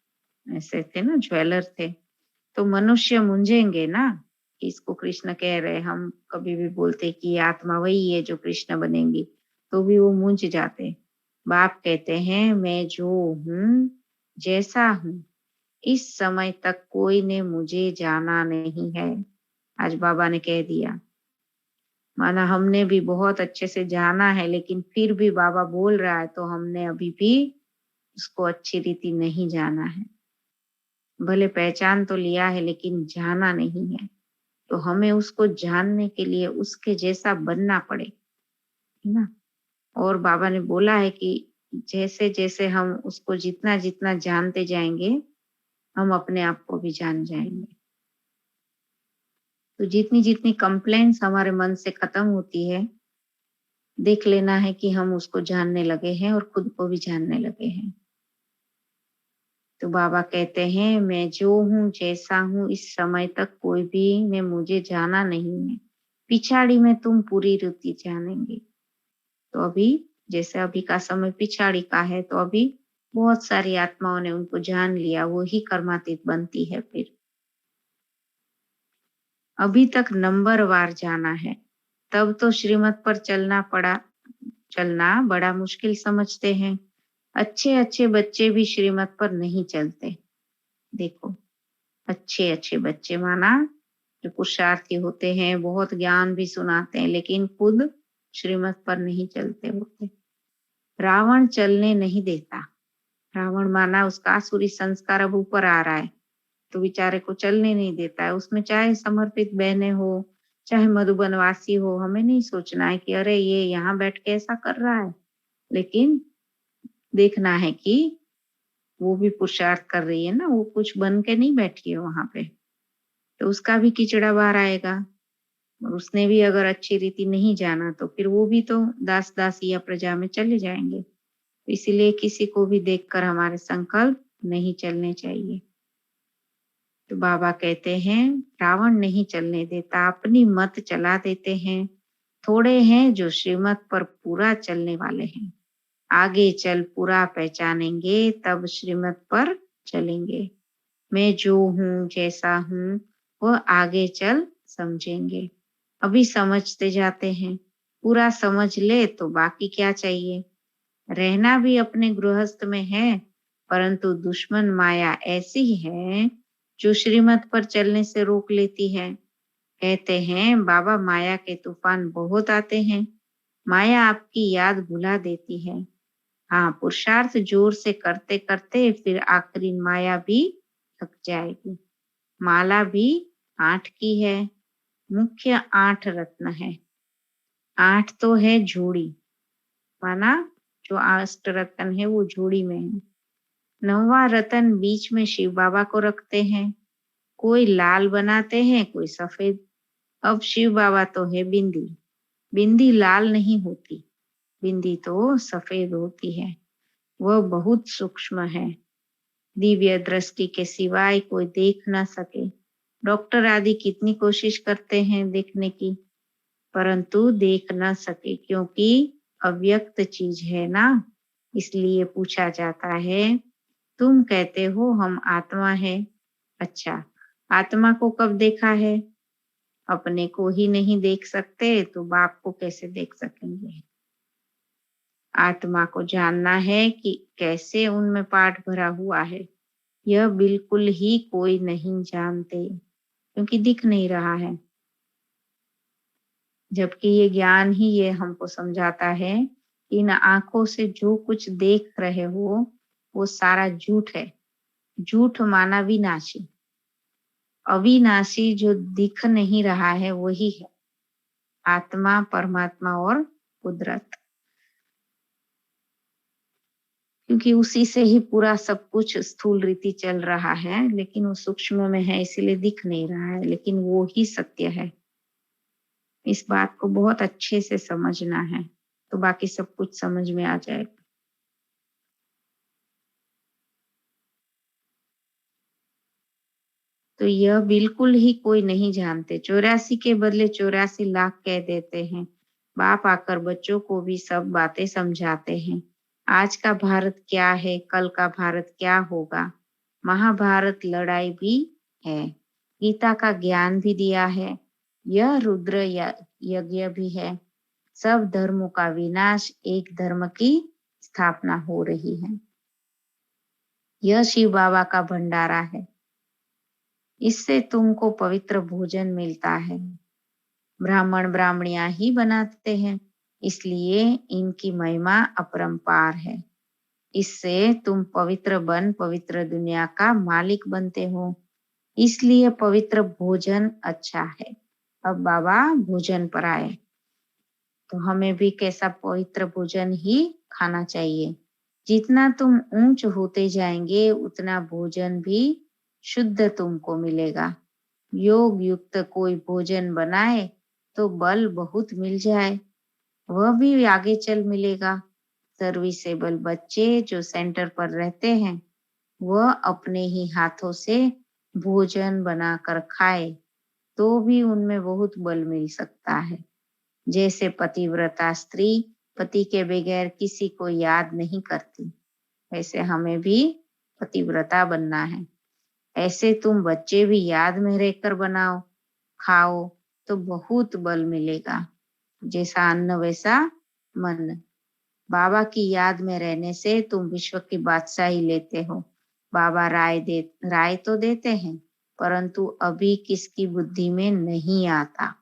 ऐसे थे ना, ज्वेलर थे। तो मनुष्य मुंझेंगे ना कि इसको कृष्ण कह रहे। हम कभी भी बोलते कि ये आत्मा वही है जो कृष्ण बनेंगी, तो भी वो मुंझ जाते। बाप कहते हैं, मैं जो हूँ, जैसा हूँ, इस समय तक कोई ने मुझे जाना नहीं है। आज बाबा ने कह दिया। माना हमने भी बहुत अच्छे से जाना है, लेकिन फिर भी बाबा बोल रहा है तो हमने अभी भी उसको अच्छी रीति नहीं जाना है। भले पहचान तो लिया है लेकिन जाना नहीं है। तो हमें उसको जानने के लिए उसके जैसा बनना पड़े, है ना। और बाबा ने बोला है कि जैसे जैसे हम उसको जितना जितना जानते जाएंगे, हम अपने आप को भी जान जाएंगे। तो जितनी जितनी कंप्लेंट्स हमारे मन से खत्म होती है, देख लेना है कि हम उसको जानने लगे हैं और खुद को भी जानने लगे हैं। तो बाबा कहते हैं मैं जो हूँ जैसा हूँ इस समय तक कोई भी ने मुझे जाना नहीं है, पिछाड़ी में तुम पूरी रीति जानेंगे। तो अभी जैसे अभी का समय पिछाड़ी का है, तो अभी बहुत सारी आत्माओं ने उनको जान लिया, वो ही कर्मातीत बनती है। फिर अभी तक नंबरवार जाना है, तब तो श्रीमत पर चलना बड़ा मुश्किल समझते हैं। अच्छे अच्छे बच्चे भी श्रीमत पर नहीं चलते। देखो, अच्छे अच्छे बच्चे माना जो पुरुषार्थी होते हैं, बहुत ज्ञान भी सुनाते हैं, लेकिन खुद श्रीमत पर नहीं चलते होते। रावण चलने नहीं देता। रावण माना उसका आसुरी संस्कार अब ऊपर आ रहा है, तो बेचारे को चलने नहीं देता है। उसमें चाहे समर्पित बहनें हो, चाहे मधुबनवासी हो, हमें नहीं सोचना है कि अरे ये यहाँ बैठ के ऐसा कर रहा है, लेकिन देखना है कि वो भी पुरुषार्थ कर रही है ना, वो कुछ बन के नहीं बैठी है वहां पे, तो उसका भी कीचड़ा बाहर आएगा। और उसने भी अगर अच्छी रीति नहीं जाना, तो फिर वो भी तो दास दासी या प्रजा में चले जाएंगे। इसीलिए किसी को भी देखकर हमारे संकल्प नहीं चलने चाहिए। तो बाबा कहते हैं रावण नहीं चलने देता, अपनी मत चला देते हैं। थोड़े हैं जो श्रीमत पर पूरा चलने वाले हैं। आगे चल पूरा पहचानेंगे, तब श्रीमत पर चलेंगे। मैं जो हूँ जैसा हूँ वह आगे चल समझेंगे। अभी समझते जाते हैं, पूरा समझ ले तो बाकी क्या चाहिए। रहना भी अपने गृहस्थ में है, परंतु दुश्मन माया ऐसी है जो श्रीमत पर चलने से रोक लेती है। कहते हैं बाबा माया के तूफान बहुत आते हैं, माया आपकी याद भुला देती है। हाँ, पुरुषार्थ जोर से करते करते फिर आखिरी माया भी थक जाएगी। माला भी 8 की है, मुख्य 8 रत्न है। 8 तो है जोड़ी, माना जो अष्ट रत्न है वो जोड़ी में है। 9वां रतन बीच में शिव बाबा को रखते हैं। कोई लाल बनाते हैं, कोई सफेद। अब शिव बाबा तो है बिंदी, बिंदी लाल नहीं होती, बिंदी तो सफेद होती है। वह बहुत सूक्ष्म है, दिव्य दृष्टि के सिवाय कोई देख ना सके। डॉक्टर आदि कितनी कोशिश करते हैं देखने की, परंतु देख ना सके, क्योंकि अव्यक्त चीज है ना। इसलिए पूछा जाता है, तुम कहते हो हम आत्मा है। अच्छा, आत्मा को कब देखा है? अपने को ही नहीं देख सकते तो बाप को कैसे देख सकेंगे। आत्मा को जानना है कि कैसे उनमें पाठ भरा हुआ है, यह बिल्कुल ही कोई नहीं जानते, क्योंकि दिख नहीं रहा है। जबकि ये ज्ञान ही ये हमको समझाता है कि इन आंखों से जो कुछ देख रहे हो वो सारा झूठ है। झूठ माना विनाशी, अविनाशी जो दिख नहीं रहा है वही है आत्मा, परमात्मा और कुदरत। क्योंकि उसी से ही पूरा सब कुछ स्थूल रीति चल रहा है, लेकिन वो सूक्ष्म में है इसीलिए दिख नहीं रहा है, लेकिन वो ही सत्य है। इस बात को बहुत अच्छे से समझना है, तो बाकी सब कुछ समझ में आ जाएगा। तो यह बिल्कुल ही कोई नहीं जानते। 84 के बदले 84 लाख कह देते हैं। बाप आकर बच्चों को भी सब बातें समझाते हैं। आज का भारत क्या है, कल का भारत क्या होगा। महाभारत लड़ाई भी है, गीता का ज्ञान भी दिया है, यह रुद्र यज्ञ भी है। सब धर्मों का विनाश, एक धर्म की स्थापना हो रही है। यह शिव बाबा का भंडारा है, इससे तुमको पवित्र भोजन मिलता है। ब्राह्मण ब्राह्मणियां ही बनाते हैं, इसलिए इनकी महिमा अपरंपार है। इससे तुम पवित्र बन पवित्र दुनिया का मालिक बनते हो, इसलिए पवित्र भोजन अच्छा है। अब बाबा भोजन पर आए, तो हमें भी कैसा पवित्र भोजन ही खाना चाहिए। जितना तुम ऊंच होते जाएंगे उतना भोजन भी शुद्ध तुमको मिलेगा। योग युक्त कोई भोजन बनाए तो बल बहुत मिल जाए, वह भी आगे चल मिलेगा। सर्विसेबल बच्चे जो सेंटर पर रहते हैं वह अपने ही हाथों से भोजन बनाकर खाए तो भी उनमें बहुत बल मिल सकता है। जैसे पतिव्रता स्त्री पति के बगैर किसी को याद नहीं करती, वैसे हमें भी पतिव्रता बनना है। ऐसे तुम बच्चे भी याद में रहकर बनाओ, खाओ तो बहुत बल मिलेगा। जैसा अन्न वैसा मन। बाबा की याद में रहने से तुम विश्व की बादशाही लेते हो। बाबा राय तो देते हैं, परंतु अभी किसकी बुद्धि में नहीं आता।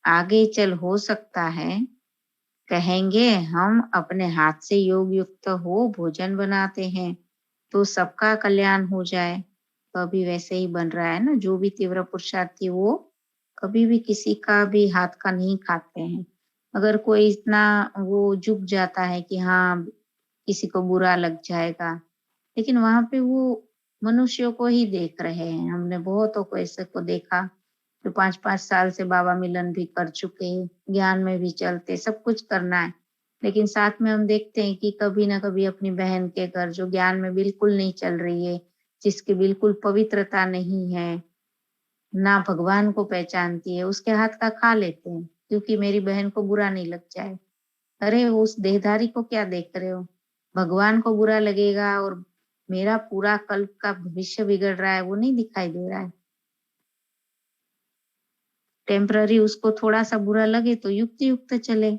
आगे चल हो सकता है कहेंगे हम अपने हाथ से योग युक्त हो भोजन बनाते हैं तो सबका कल्याण हो जाए। तो अभी वैसे ही बन रहा है ना, जो भी तीव्र पुरुषार्थी वो कभी भी किसी का भी हाथ का नहीं खाते हैं। अगर कोई इतना वो झुक जाता है कि हाँ किसी को बुरा लग जाएगा, लेकिन वहां पे वो मनुष्यों को ही देख रहे हैं। हमने बहुतों को ऐसे को देखा जो 5-5 साल से बाबा मिलन भी कर चुके हैं, ज्ञान में भी चलते, सब कुछ करना है, लेकिन साथ में हम देखते हैं कि कभी ना कभी अपनी बहन के घर जो ज्ञान में बिल्कुल नहीं चल रही है, जिसकी बिल्कुल पवित्रता नहीं है, ना भगवान को पहचानती है, उसके हाथ का खा लेते हैं क्योंकि मेरी बहन को बुरा नहीं लग जाए। अरे उस देहधारी को क्या देख रहे हो? भगवान को बुरा लगेगा और मेरा पूरा कल्प का भविष्य बिगड़ रहा है, वो नहीं दिखाई दे रहा है। टेम्पररी उसको थोड़ा सा बुरा लगे तो युक्त युक्त चले,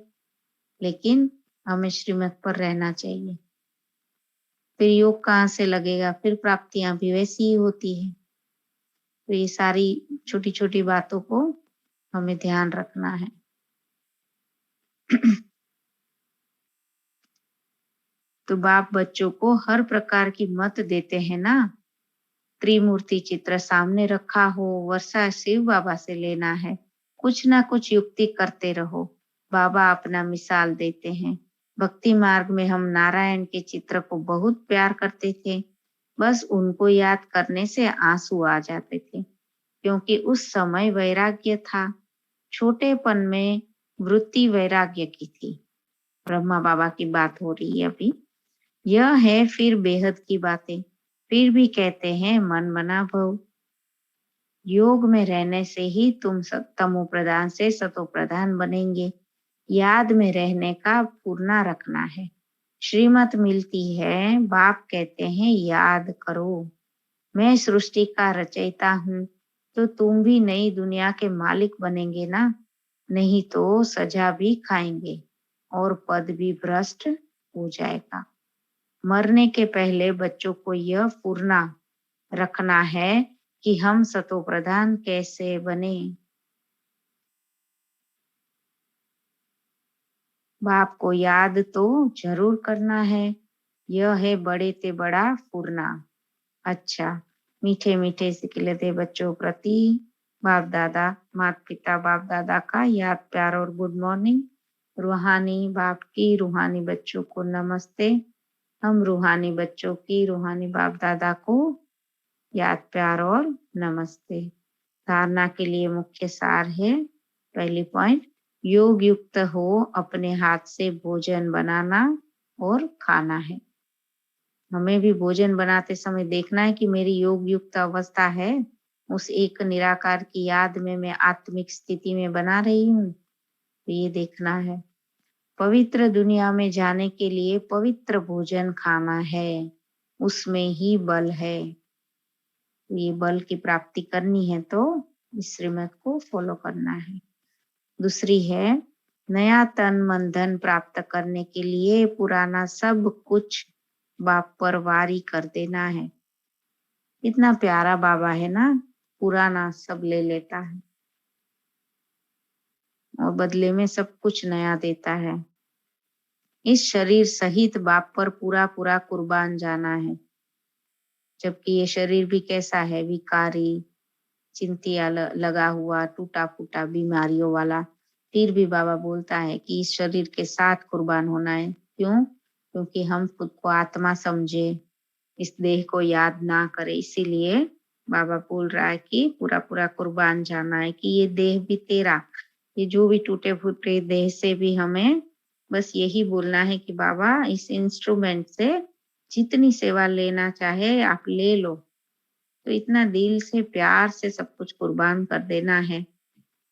लेकिन हमें श्रीमत पर रहना चाहिए। फिर योग कहाँ से लगेगा? फिर प्राप्तियां भी वैसी ही होती है। तो ये सारी छोटी छोटी बातों को हमें ध्यान रखना है। तो बाप बच्चों को हर प्रकार की मत देते हैं ना। त्रिमूर्ति चित्र सामने रखा हो, वर्षा शिव बाबा से लेना है, कुछ ना कुछ युक्ति करते रहो। बाबा अपना मिसाल देते हैं। भक्ति मार्ग में हम नारायण के चित्र को बहुत प्यार करते थे, बस उनको याद करने से आंसू आ जाते थे, क्योंकि उस समय वैराग्य था। छोटेपन में वृत्ति वैराग्य की थी। ब्रह्मा बाबा की बात हो रही है अभी। यह है फिर बेहद की बातें। फिर भी कहते हैं मन मना भव। योग में रहने से ही तुम तमो प्रधान से सतो प्रधान बनेंगे। याद में रहने का पूर्णा रखना है। श्रीमत मिलती है, बाप कहते हैं याद करो। मैं सृष्टि का रचयिता हूँ, तो तुम भी नई दुनिया के मालिक बनेंगे ना। नहीं तो सजा भी खाएंगे और पद भी भ्रष्ट हो जाएगा। मरने के पहले बच्चों को यह पूर्णा रखना है कि हम सतो प्रधान कैसे बने। बाप को याद तो जरूर करना है। यह है बड़े ते बड़ा पूर्णा। अच्छा, मीठे मीठे सिखले दे बच्चों प्रति बाप दादा माता पिता बाप दादा का याद प्यार और गुड मॉर्निंग। रूहानी बाप की रूहानी बच्चों को नमस्ते। हम रूहानी बच्चों की रूहानी बाप दादा को याद प्यार और नमस्ते। धारणा के लिए मुख्य सार है। पहली पॉइंट, योग युक्त हो अपने हाथ से भोजन बनाना और खाना है। हमें भी भोजन बनाते समय देखना है कि मेरी योग युक्त अवस्था है, उस एक निराकार की याद में मैं आत्मिक स्थिति में बना रही हूँ, तो ये देखना है। पवित्र दुनिया में जाने के लिए पवित्र भोजन खाना है, उसमें ही बल है। ये बल की प्राप्ति करनी है तो इस श्रीमत को फॉलो करना है। दूसरी है, नया तन मन धन प्राप्त करने के लिए पुराना सब कुछ बाप पर वारी कर देना है। इतना प्यारा बाबा है ना, पुराना सब ले लेता है और बदले में सब कुछ नया देता है। इस शरीर सहित बाप पर पूरा पूरा कुर्बान जाना है, जबकि ये शरीर भी कैसा है, विकारी, चिंतिया लगा हुआ, टूटा फूटा, बीमारियों वाला। फिर भी बाबा बोलता है कि इस शरीर के साथ कुर्बान होना है। क्यों? क्योंकि हम खुद को आत्मा समझे, इस देह को याद ना करे, इसीलिए बाबा बोल रहा है कि पूरा पूरा कुर्बान जाना है, कि ये देह भी तेरा, ये जो भी टूटे फूटे देह से भी हमें बस यही बोलना है कि बाबा इस इंस्ट्रूमेंट से जितनी सेवा लेना चाहे आप ले लो। तो इतना दिल से प्यार से सब कुछ कुर्बान कर देना है।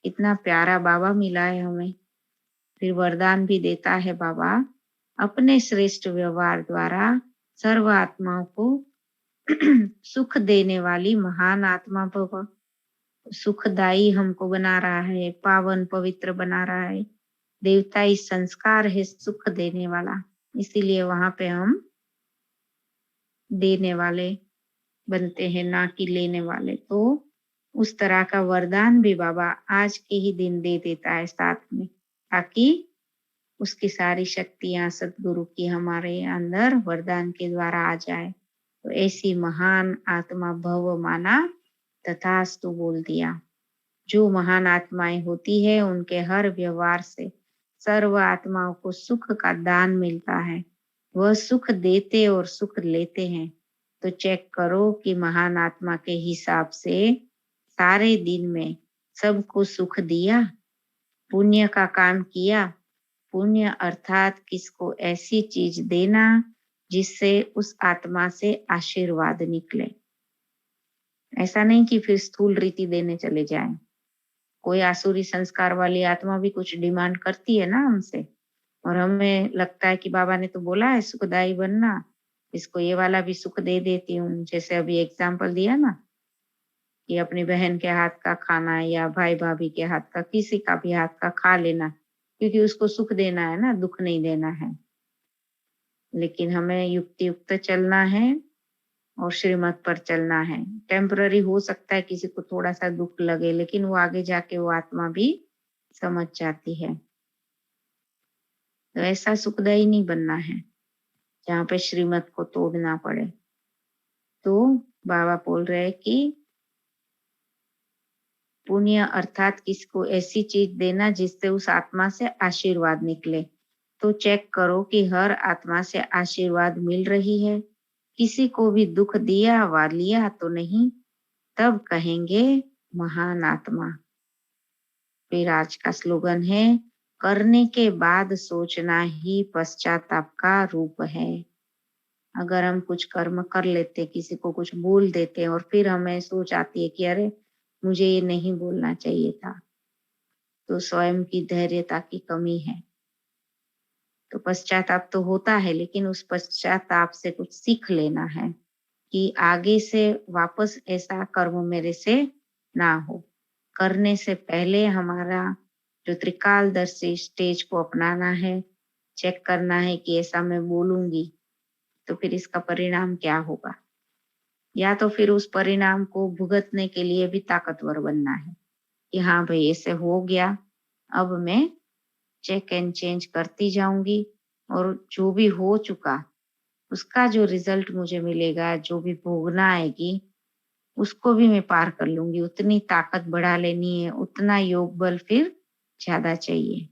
इतना प्यारा बाबा मिला है हमें। फिर वरदान भी देता है बाबा, अपने श्रेष्ठ व्यवहार द्वारा सर्व आत्माओं को सुख देने वाली महान आत्मा भव। सुखदाई हमको बना रहा है, पावन पवित्र बना रहा है। देवता इस संस्कार है सुख देने वाला, इसीलिए वहां पे हम देने वाले बनते हैं, ना कि लेने वाले। तो उस तरह का वरदान भी बाबा आज के ही दिन दे देता है साथ में, ताकि उसकी सारी शक्तियां सतगुरु की हमारे अंदर वरदान के द्वारा आ जाए। तो ऐसी महान आत्मा भव माना, तथास्तु बोल दिया। जो महान आत्माएं होती है उनके हर व्यवहार से सर्व आत्माओं को सुख का दान मिलता है। वह सुख देते और सुख लेते हैं। तो चेक करो कि महान आत्मा के हिसाब से सारे दिन में सबको सुख दिया, पुण्य का काम किया। पुण्य अर्थात किसको ऐसी चीज देना जिससे उस आत्मा से आशीर्वाद निकले। ऐसा नहीं कि फिर स्थूल रीति देने चले जाएं। कोई आसुरी संस्कार वाली आत्मा भी कुछ डिमांड करती है ना हमसे, और हमें लगता है कि बाबा ने तो बोला है सुखदायी बनना, इसको ये वाला भी सुख दे देती हूँ। जैसे अभी एग्जाम्पल दिया ना कि अपनी बहन के हाथ का खाना या भाई भाभी के हाथ का, किसी का भी हाथ का खा लेना, क्योंकि उसको सुख देना है ना, दुख नहीं देना है। लेकिन हमें युक्ति युक्त चलना है और श्रीमत पर चलना है। टेम्पररी हो सकता है किसी को थोड़ा सा दुख लगे, लेकिन वो आगे जाके वो आत्मा भी समझ जाती है। तो ऐसा सुखदायी नहीं बनना है जहाँ पे श्रीमत को तोड़ना पड़े। तो बाबा बोल रहे कि पुण्य अर्थात किसको ऐसी चीज देना जिससे उस आत्मा से आशीर्वाद निकले। तो चेक करो कि हर आत्मा से आशीर्वाद मिल रही है। किसी को भी दुख दिया व लिया तो नहीं, तब कहेंगे महान आत्मा। फिर आज का स्लोगन है, करने के बाद सोचना ही पश्चाताप का रूप है। अगर हम कुछ कर्म कर लेते, किसी को कुछ बोल देते और फिर हमें सोच आती है कि अरे मुझे ये नहीं बोलना चाहिए था, तो स्वयं की धैर्यता की कमी है। तो पश्चाताप तो होता है, लेकिन उस पश्चाताप से कुछ सीख लेना है कि आगे से वापस ऐसा कर्म मेरे से ना हो। करने से पहले हमारा जो त्रिकालदर्शी स्टेज को अपनाना है, चेक करना है कि ऐसा मैं बोलूंगी तो फिर इसका परिणाम क्या होगा, या तो फिर उस परिणाम को भुगतने के लिए भी ताकतवर बनना है कि हाँ भाई ऐसे हो गया, अब मैं चेक एंड चेंज करती जाऊंगी और जो भी हो चुका उसका जो रिजल्ट मुझे मिलेगा, जो भी भोगना आएगी, उसको भी मैं पार कर लूंगी। उतनी ताकत बढ़ा लेनी है, उतना योग बल फिर ज्यादा चाहिए।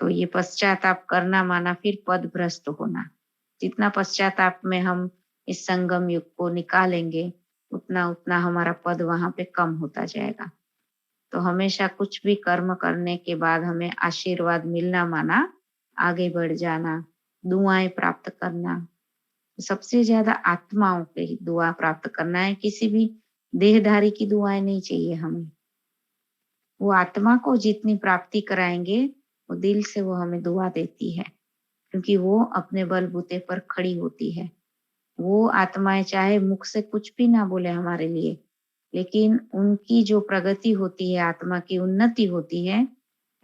तो ये पश्चाताप करना माना फिर पद भ्रष्ट होना। जितना पश्चाताप में हम इस संगम युग को निकालेंगे, उतना उतना हमारा पद वहां पे कम होता जाएगा। तो हमेशा कुछ भी कर्म करने के बाद हमें आशीर्वाद मिलना माना आगे बढ़ जाना, दुआएं प्राप्त करना। सबसे ज्यादा आत्माओं के ही दुआ प्राप्त करना है, किसी भी देहधारी की दुआएं नहीं चाहिए हमें। वो आत्मा को जितनी प्राप्ति कराएंगे, वो दिल से वो हमें दुआ देती है, क्योंकि वो अपने बलबूते पर खड़ी होती है। वो आत्माएं चाहे मुख से कुछ भी ना बोले हमारे लिए, लेकिन उनकी जो प्रगति होती है, आत्मा की उन्नति होती है,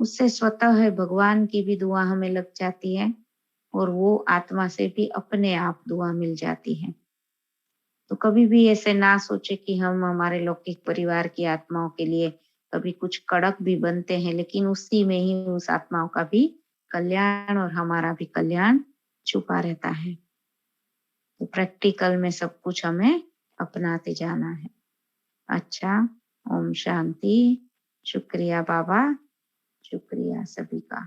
उससे स्वतः है भगवान की भी दुआ हमें लग जाती है और वो आत्मा से भी अपने आप दुआ मिल जाती है। तो कभी भी ऐसे ना सोचे कि हम हमारे लौकिक परिवार की आत्माओं के लिए कभी कुछ कड़क भी बनते हैं, लेकिन उसी में ही उस आत्माओं का भी कल्याण और हमारा भी कल्याण छुपा रहता है। तो प्रैक्टिकल में सब कुछ हमें अपनाते जाना है। अच्छा, ओम शांति। शुक्रिया बाबा, शुक्रिया सभी का।